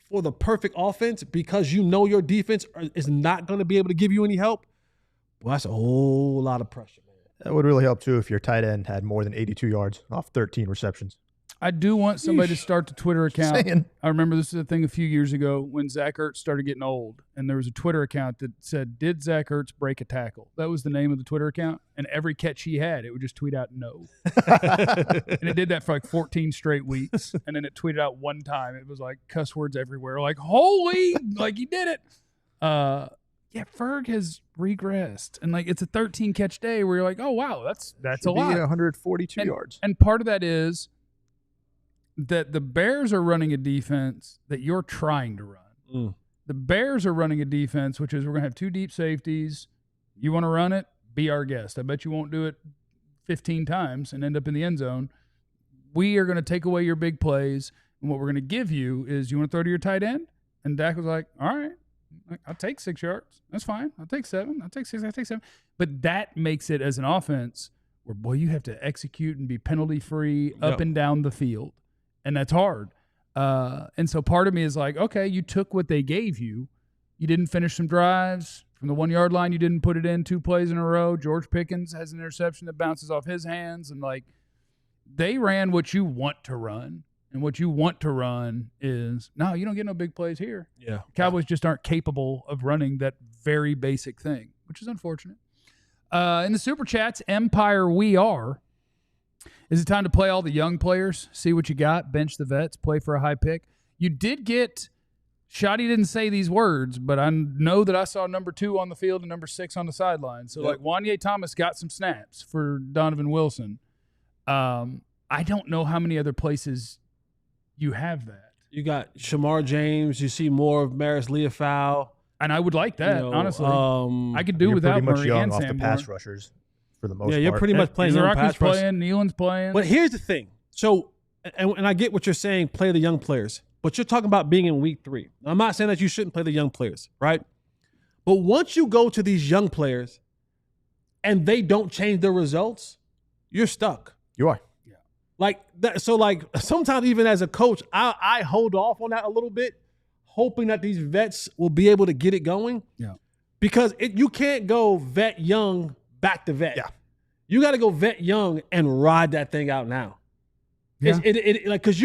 for the perfect offense because you know your defense is not going to be able to give you any help, well, that's a whole lot of pressure, man. That would really help too if your tight end had more than 82 yards off 13 receptions. I do want somebody to start the Twitter account. I remember this is a thing a few years ago when Zach Ertz started getting old, and there was a Twitter account that said, "Did Zach Ertz break a tackle?" That was the name of the Twitter account, and every catch he had, it would just tweet out no. And it did that for like 14 straight weeks, and then it tweeted out one time. It was like cuss words everywhere, like "holy," like he did it. Yeah, Ferg has regressed, and like it's a 13 catch day where you're like, "Oh wow, that's a lot." 142 yards, and part of that is that the Bears are running a defense that you're trying to run. The Bears are running a defense, which is we're going to have 2 deep safeties. You want to run it? Be our guest. I bet you won't do it 15 times and end up in the end zone. We are going to take away your big plays, and what we're going to give you is you want to throw to your tight end? And Dak was like, all right, I'll take 6 yards. That's fine. I'll take 7. I'll take 6. I'll take 7. But that makes it as an offense where, boy, you have to execute and be penalty-free up and down the field. And that's hard. And so part of me is like, okay, you took what they gave you. You didn't finish some drives. From the 1-yard line, you didn't put it in 2 plays in a row. George Pickens has an interception that bounces off his hands. And, like, they ran what you want to run. And what you want to run is, no, you don't get no big plays here. Yeah. Cowboys just aren't capable of running that very basic thing, which is unfortunate. In the Super Chats, Empire We Are. Is it time to play all the young players? See what you got, bench the vets, play for a high pick. You did get, Schotty didn't say these words, but I know that I saw number 2 on the field and number 6 on the sideline. So, like, Wanye Thomas got some snaps for Donovan Wilson. I don't know how many other places you have that. You got Shamar James. You see more of Maris Leofau. And I would like that, honestly. I could do you're without pretty much Murray young and off Sam the pass Moore. rushers for the most part. Yeah, you're pretty much playing young pass rushers. playing, Nealon's playing. But here's the thing. So, and I get what you're saying, play the young players. But you're talking about being in week 3. I'm not saying that you shouldn't play the young players, right? But once you go to these young players and they don't change their results, you're stuck. You are. Yeah. Like that. So, like, sometimes even as a coach, I hold off on that a little bit, hoping that these vets will be able to get it going. Yeah. Because you can't go vet young back to vet. Yeah. You got to go vet young and ride that thing out now. Yeah. Because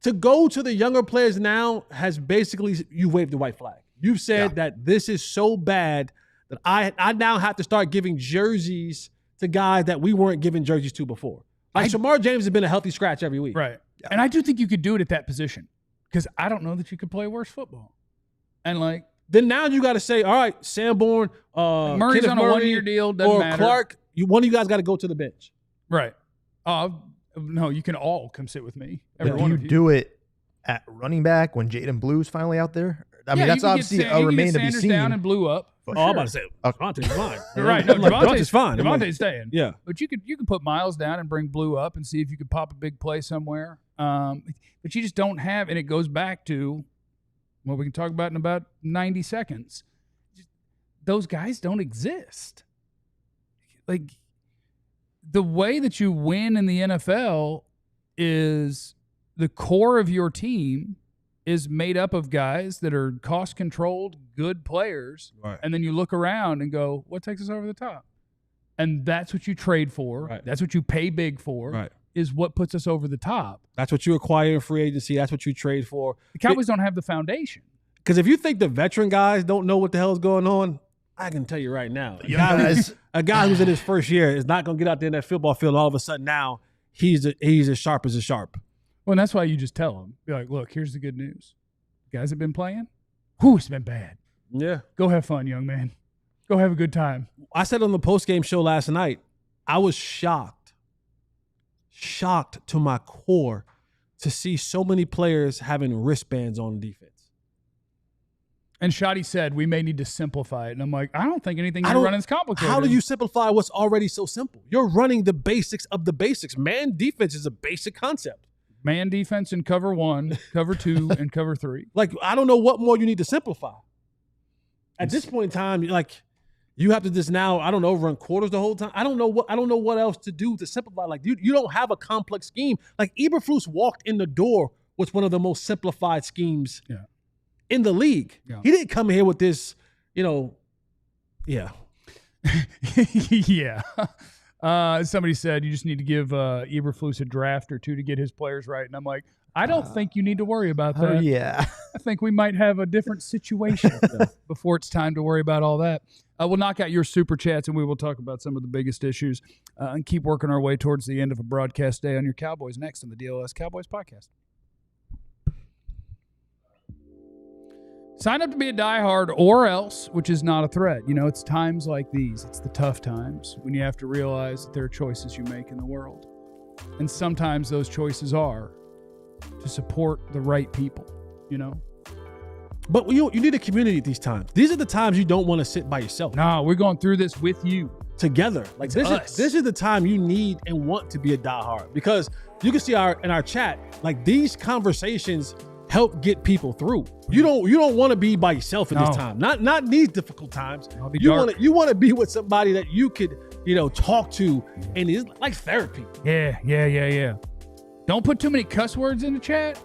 to go to the younger players now has basically, you waved the white flag. You've said that this is so bad that I now have to start giving jerseys to guys that we weren't giving jerseys to before. Like Shamar James has been a healthy scratch every week. Right. Yeah. And I do think you could do it at that position because I don't know that you could play worse football. And, like, then now you got to say, all right, Sanborn, Murray's Kenneth on a Murray, 1-year deal, doesn't or matter. Clark, one of you guys got to go to the bench. Right. No, you can all come sit with me. But do you do it at running back when Jaden Blue's finally out there? I mean, that's obviously a remain to be seen. Down and Blew up. I'm about to say, Devontae's fine. Right. No, Devontae's fine. Devontae's staying. Yeah. But you could put Miles down and bring Blue up and see if you could pop a big play somewhere. But you just don't have, and it goes back to what we can talk about in about 90 seconds. Those guys don't exist. Like, the way that you win in the NFL is the core of your team is made up of guys that are cost-controlled, good players, right. And then you look around and go, what takes us over the top? And that's what you trade for. Right. That's what you pay big for, right. Is what puts us over the top. That's what you acquire in free agency. That's what you trade for. The Cowboys don't have the foundation. Because if you think the veteran guys don't know what the hell is going on, I can tell you right now. A guy who's in his first year is not going to get out there in that football field. All of a sudden now he's as sharp as a sharp. Well, and that's why you just tell them. Be like, look, here's the good news. You guys have been playing. Whew, it's been bad. Yeah. Go have fun, young man. Go have a good time. I said on the post-game show last night, I was shocked to my core to see so many players having wristbands on defense. And Schotty said, we may need to simplify it. And I'm like, I don't think anything you're running is complicated. How do you simplify what's already so simple? You're running the basics of the basics. Man defense is a basic concept. Man defense in cover 1, cover 2, and cover 3. Like, I don't know what more you need to simplify. At this point in time, like, you have to just now, I don't know, run quarters the whole time. I don't know what else to do to simplify. Like, you don't have a complex scheme. Like, Eberflus walked in the door with one of the most simplified schemes in the league. Yeah. He didn't come here with this, yeah. Somebody said you just need to give Eberflus a draft or two to get his players right. And I'm like, I don't think you need to worry about that. Oh, yeah. I think we might have a different situation before it's time to worry about all that. We'll knock out your super chats, and we will talk about some of the biggest issues and keep working our way towards the end of a broadcast day on your Cowboys next on the DLLS Cowboys podcast. Sign up to be a diehard or else, which is not a threat. It's times like these. It's the tough times when you have to realize that there are choices you make in the world. And sometimes those choices are to support the right people, But you need a community at these times. These are the times you don't want to sit by yourself. No, we're going through this with you. Together. Like this is the time you need and want to be a diehard. Because you can see in our chat, like these conversations help get people through. You don't want to be by yourself at this time. Not in these difficult times. You want to be with somebody that you could, talk to, and it's like therapy. Yeah. Don't put too many cuss words in the chat,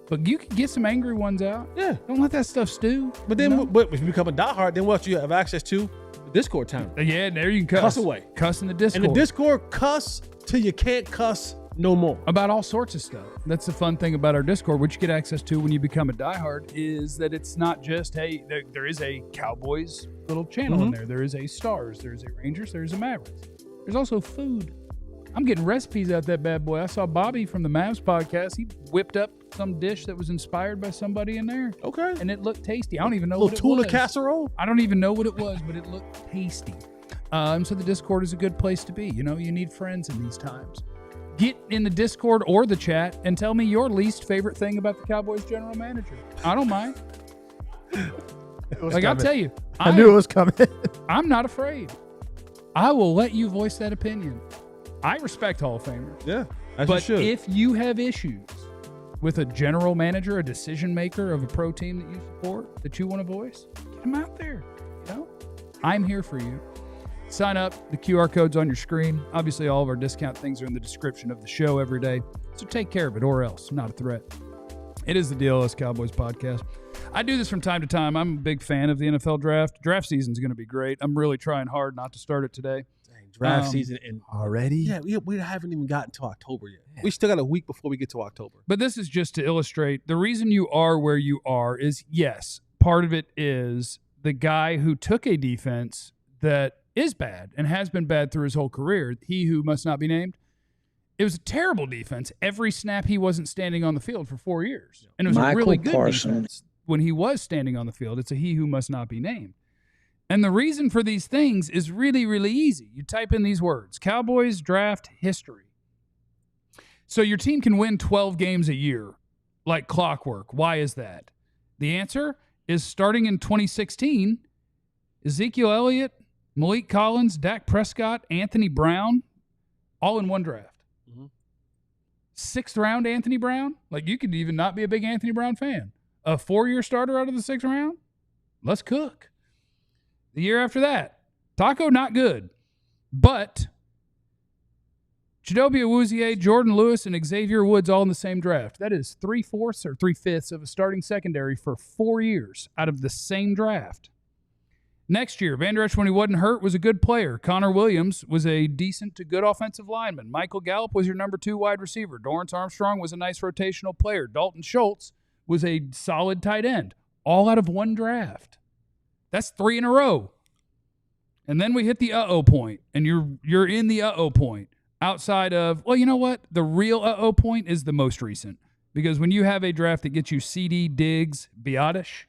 but you can get some angry ones out. Yeah. Don't let that stuff stew. But then but if you become a diehard, then what you have access to? The Discord channel. Yeah, there you can cuss away. Cuss in the Discord. And the Discord, cuss till you can't cuss no more. About all sorts of stuff. That's the fun thing about our Discord, which you get access to when you become a diehard, is that it's not just, hey, there is a Cowboys little channel in there. There is a Stars. There's a Rangers. There's a Mavericks. There's also food. I'm getting recipes out that bad boy. I saw Bobby from the Mavs podcast. He whipped up some dish that was inspired by somebody in there. Okay. And it looked tasty. I don't even know what it was. Tuna casserole? I don't even know what it was, but it looked tasty. So the Discord is a good place to be. You need friends in these times. Get in the Discord or the chat and tell me your least favorite thing about the Cowboys general manager. I don't mind. I'll tell you. I knew it was coming. I'm not afraid. I will let you voice that opinion. I respect Hall of Famers. Yeah, as but you should. If you have issues with a general manager, a decision maker of a pro team that you support, that you want to voice, get them out there. I'm here for you. Sign up. The QR code's on your screen. Obviously, all of our discount things are in the description of the show every day. So take care of it, or else. Not a threat. It is the DLLS Cowboys podcast. I do this from time to time. I'm a big fan of the NFL draft. Draft season's going to be great. I'm really trying hard not to start it today. Draft season and already? Yeah, we haven't even gotten to October yet. Yeah. We still got a week before we get to October. But this is just to illustrate the reason you are where you are is, yes, part of it is the guy who took a defense that is bad and has been bad through his whole career, he who must not be named. It was a terrible defense every snap he wasn't standing on the field for 4 years. And it was a really good defense when he was standing on the field. It's a he who must not be named. And the reason for these things is really, really easy. You type in these words, Cowboys draft history. So your team can win 12 games a year like clockwork. Why is that? The answer is starting in 2016, Ezekiel Elliott, Malik Collins, Dak Prescott, Anthony Brown, all in one draft. Mm-hmm. 6th round Anthony Brown? Like, you could even not be a big Anthony Brown fan. A 4-year starter out of the 6th round? Let's cook. The year after that, Taco, not good. But Chidobe Awuzie, Jordan Lewis, and Xavier Woods all in the same draft. That is 3/4 or 3/5 of a starting secondary for 4 years out of the same draft. Next year, Van Der Esch, when he wasn't hurt, was a good player. Connor Williams was a decent to good offensive lineman. Michael Gallup was your number 2 wide receiver. Dorrance Armstrong was a nice rotational player. Dalton Schultz was a solid tight end. All out of one draft. That's 3 in a row. And then we hit the uh-oh point, and you're in the uh-oh point. Outside of, well, you know what? The real uh-oh point is the most recent. Because when you have a draft that gets you CD, Diggs, Biotish,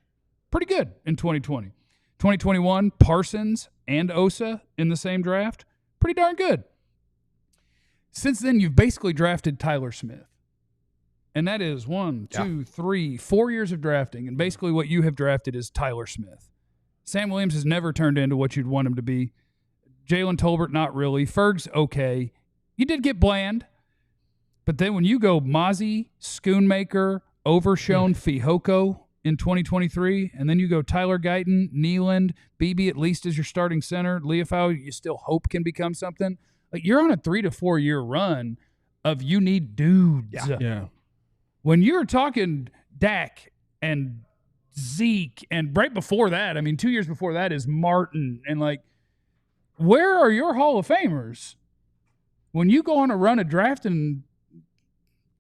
pretty good in 2020. 2021, Parsons and Osa in the same draft, pretty darn good. Since then, you've basically drafted Tyler Smith. And that is 1, 2, 3, 4 years of drafting. And basically what you have drafted is Tyler Smith. Sam Williams has never turned into what you'd want him to be. Jalen Tolbert, not really. Ferg's okay. You did get Bland. But then when you go Mozzie, Schoonmaker, Overshown, Fihoko in 2023, and then you go Tyler Guyton, Nealand, BB at least as your starting center, Leofau, you still hope can become something. Like, you're on a 3 to 4 year run of you need dudes. Yeah. When you're talking Dak and Zeke, and right before that, I mean, 2 years before that is Martin, and like, where are your Hall of Famers? When you go on a run of drafting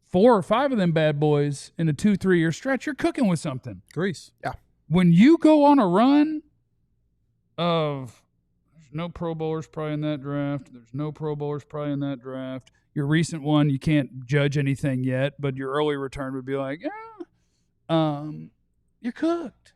4 or 5 of them bad boys in a 2-3 year stretch, you're cooking with something. Grease. Yeah. When you go on a run of there's no Pro Bowlers probably in that draft, there's no Pro Bowlers probably in that draft. Your recent one, you can't judge anything yet, but your early return would be like, you're cooked.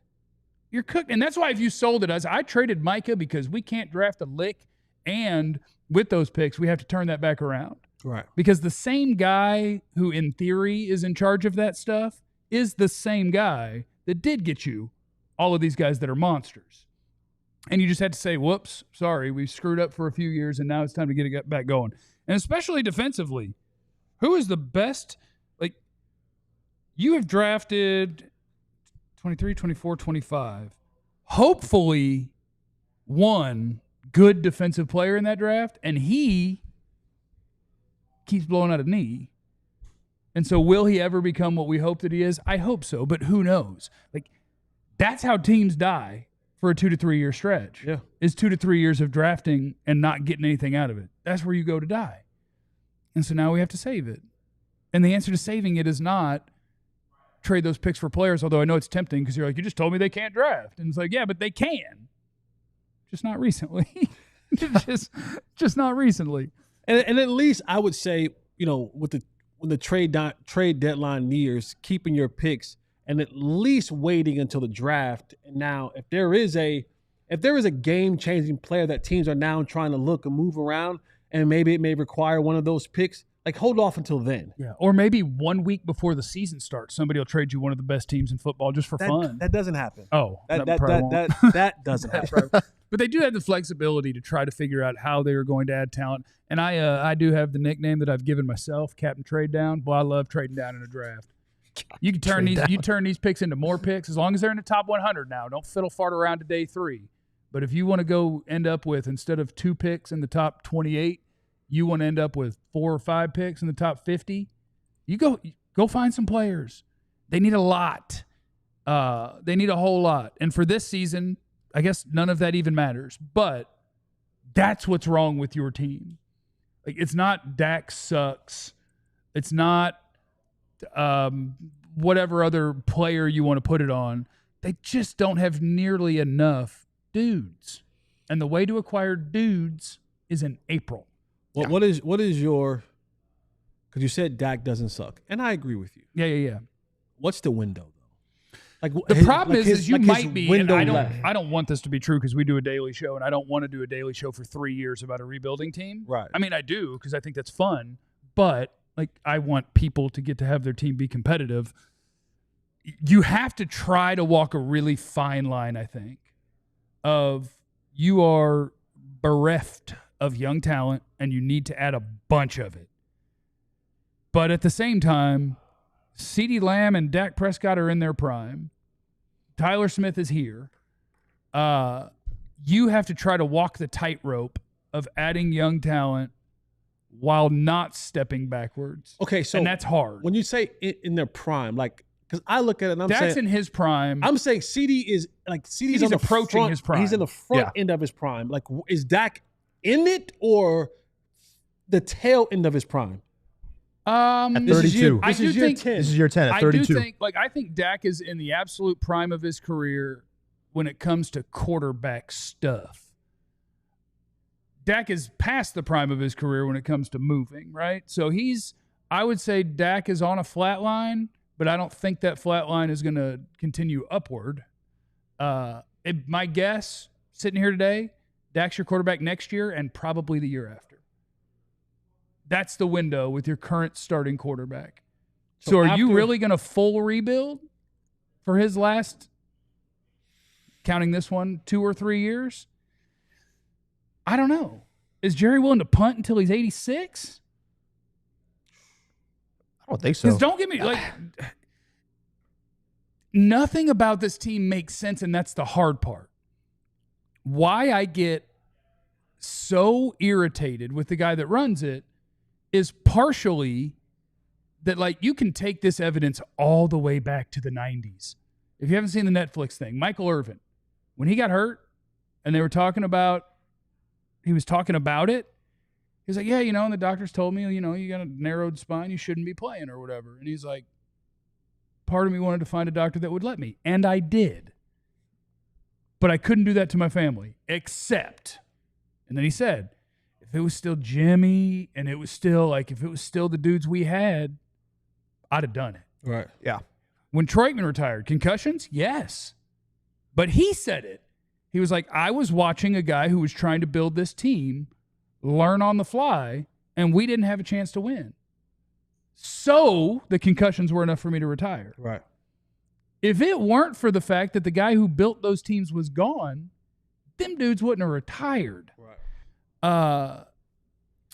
You're cooked. And that's why if you sold it, I traded Micah because we can't draft a lick, and with those picks, we have to turn that back around. Right. Because the same guy who, in theory, is in charge of that stuff is the same guy that did get you all of these guys that are monsters. And you just had to say, whoops, sorry, we screwed up for a few years, and now it's time to get it back going. And especially defensively, who is the best? Like, you have drafted 23, 24, 25. Hopefully, one good defensive player in that draft, and he keeps blowing out a knee. And so will he ever become what we hope that he is? I hope so, but who knows? Like, that's how teams die for a 2 to 3 year stretch. Yeah. Is 2 to 3 years of drafting and not getting anything out of it. That's where you go to die. And so now we have to save it. And the answer to saving it is not trade those picks for players, although I know it's tempting because you're like, you just told me they can't draft. And it's like, yeah, but they can. Just not recently. just not recently. And at least I would say, you know, when the trade deadline nears, keeping your picks and at least waiting until the draft. And now, if there is a game-changing player that teams are now trying to look and move around, and maybe it may require one of those picks, like, hold off until then. Yeah, or maybe 1 week before the season starts, somebody will trade you one of the best teams in football just for fun. That doesn't happen. Oh, that doesn't happen. But they do have the flexibility to try to figure out how they are going to add talent. And I do have the nickname that I've given myself, Captain Trade Down. Well, I love trading down in a draft. You can turn these picks into more picks as long as they're in the top 100 now. Don't fiddle fart around to day 3. But if you want to go end up with, instead of 2 picks in the top 28, you want to end up with 4 or 5 picks in the top 50, you go find some players. They need a lot. They need a whole lot. And for this season, I guess none of that even matters. But that's what's wrong with your team. Like, it's not Dak sucks. It's not whatever other player you want to put it on. They just don't have nearly enough dudes. And the way to acquire dudes is in April. Well, yeah. What is your, because you said Dak doesn't suck, and I agree with you. Yeah. What's the window, though? Like, the problem is you might be, and I I don't want this to be true because we do a daily show, and I don't want to do a daily show for 3 years about a rebuilding team. Right. I mean, I do because I think that's fun, but like, I want people to get to have their team be competitive. You have to try to walk a really fine line, I think, of you are bereft of young talent and you need to add a bunch of it. But at the same time, CeeDee Lamb and Dak Prescott are in their prime. Tyler Smith is here. You have to try to walk the tightrope of adding young talent while not stepping backwards. Okay, so and that's hard. When you say in their prime, like, because I look at it and I'm Dak's saying in his prime. I'm saying CeeDee's on the approaching front, his prime. He's in the front end of his prime. Like, is Dak in it or the tail end of his prime? At 32. This is year 10. This is year 10 at 32. I think Dak is in the absolute prime of his career when it comes to quarterback stuff. Dak is past the prime of his career when it comes to moving, right? So I would say Dak is on a flat line, but I don't think that flat line is going to continue upward. My guess, sitting here today, Dak's your quarterback next year and probably the year after. That's the window with your current starting quarterback. So are you really going to full rebuild for his last, counting this one, 2 or 3 years? I don't know. Is Jerry willing to punt until he's 86? I don't think so. Because don't get me nothing about this team makes sense, and that's the hard part. Why I get so irritated with the guy that runs it is partially that, like, you can take this evidence all the way back to the 90s. If you haven't seen the Netflix thing, Michael Irvin, when he got hurt and they were talking about, he was talking about it, he's like, yeah, and the doctors told me, you got a narrowed spine, you shouldn't be playing or whatever. And he's like, part of me wanted to find a doctor that would let me. And I did. But I couldn't do that to my family, except, and then he said, if it was still Jimmy and it was still if it was still the dudes we had, I'd have done it. Right. Yeah. When Troitman retired, concussions? Yes. But he said it. He was like, I was watching a guy who was trying to build this team learn on the fly, and we didn't have a chance to win. So the concussions were enough for me to retire. Right. If it weren't for the fact that the guy who built those teams was gone, them dudes wouldn't have retired. Right.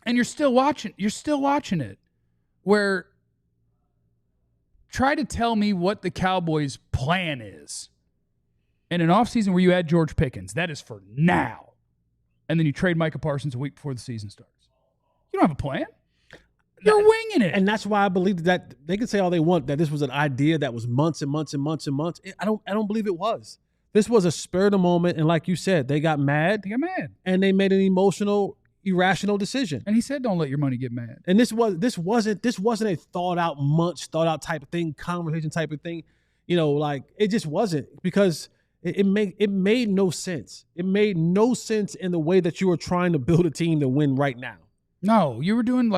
And you're still watching it. Where try to tell me what the Cowboys' plan is in an offseason where you add George Pickens. That is for now. And then you trade Micah Parsons a week before the season starts. You don't have a plan. You're winging it. And that's why I believe that they can say all they want, that this was an idea that was months and months and months and months. I don't believe it was. This was a spur of the moment, and like you said, they got mad. And they made an emotional, irrational decision. And he said, don't let your money get mad. And this wasn't a thought out type of thing, conversation type of thing. It just wasn't, because it made no sense. It made no sense in the way that you were trying to build a team to win right now. No, you were doing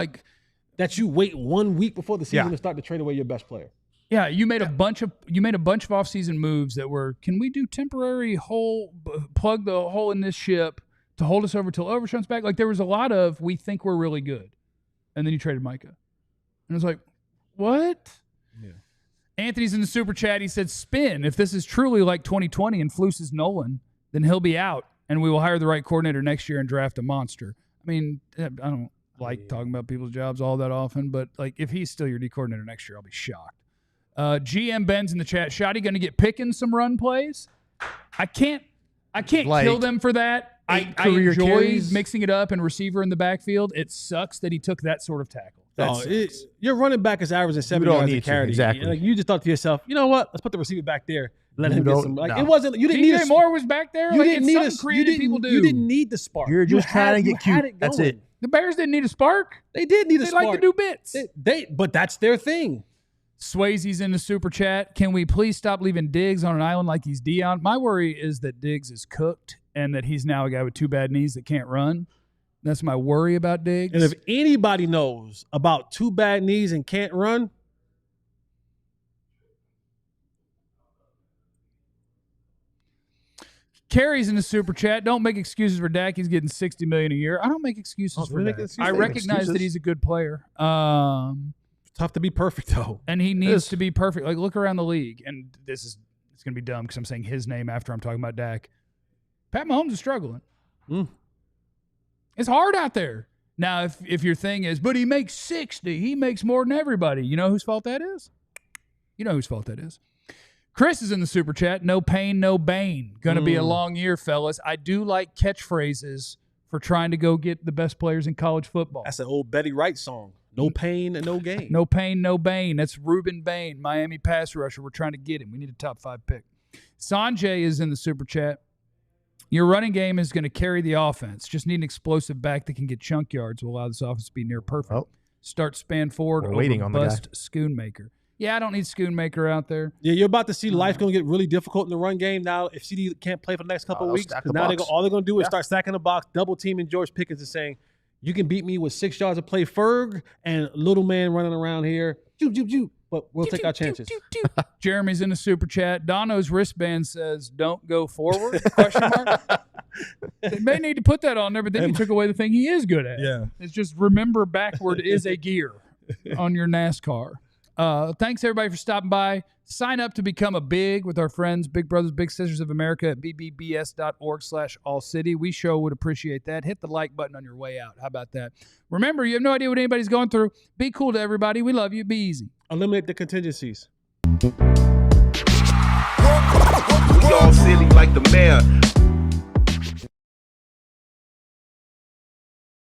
that you wait 1 week before the season to start to trade away your best player. Yeah, you made a bunch of offseason moves that were, can we do temporary plug the hole in this ship to hold us over till Overshown's back? There was a lot of, we think we're really good. And then you traded Micah. And it was like, what? Yeah. Anthony's in the super chat. He said, spin. If this is truly like 2020 and Flus is Nolan, then he'll be out and we will hire the right coordinator next year and draft a monster. I mean, I don't talking about people's jobs all that often, but if he's still your D coordinator next year, I'll be shocked. GM Ben's in the chat. Schotty going to get Pickens some run plays? I can't kill them for that. I enjoy mixing it up and receiver in the backfield. It sucks that he took that sort of tackle. Your running back is averaging 7 yards a carry. Exactly. You just thought to yourself, you know what? Let's put the receiver back there. Let him get some. It wasn't. You didn't need DJ Moore was back there. You didn't need people do. You didn't need the spark. You're just trying to get cute. That's it. The Bears didn't need a spark. They did need a spark. They like to do bits. But that's their thing. Swayze's in the super chat. Can we please stop leaving Diggs on an island like he's Dion? My worry is that Diggs is cooked and that he's now a guy with 2 bad knees that can't run. That's my worry about Diggs. And if anybody knows about 2 bad knees and can't run, Carrie's in the super chat. Don't make excuses for Dak. He's getting $60 million a year. I don't make excuses for Dak. I recognize that he's a good player. Tough to be perfect though, and he needs to be perfect. Look around the league, and it's going to be dumb because I'm saying his name after I'm talking about Dak. Pat Mahomes is struggling. It's hard out there. Now, if your thing is, but he makes 60, he makes more than everybody. You know whose fault that is? Chris is in the super chat. No pain, no bane. Going to be a long year, fellas. I do like catchphrases for trying to go get the best players in college football. That's an old Betty Wright song. No pain and no gain. No pain, no bane. That's Reuben Bain, Miami pass rusher. We're trying to get him. We need a top 5 pick. Sanjay is in the super chat. Your running game is going to carry the offense. Just need an explosive back that can get chunk yards will allow this offense to be near perfect. Oh. Start span forward over bust Schoonmaker. Yeah, I don't need Schoonmaker out there. Yeah, you're about to see life's going to get really difficult in the run game now if CeeDee can't play for the next couple of weeks. Because now all they're going to do is start stacking the box, double teaming George Pickens and saying, you can beat me with 6 yards of play Ferg and little man running around here. Joop, joop, joop. but we'll take our chances. Jeremy's in the super chat. Dono's wristband says, "Don't go forward?" Question mark. They may need to put that on there, but then you took away the thing he is good at. Yeah. It's just remember backward is a gear on your NASCAR. Thanks, everybody, for stopping by. Sign up to become a big with our friends, Big Brothers, Big Sisters of America at bbbs.org/allcity. We sure would appreciate that. Hit the like button on your way out. How about that? Remember, you have no idea what anybody's going through. Be cool to everybody. We love you. Be easy. Eliminate the contingencies. We all silly like the mayor.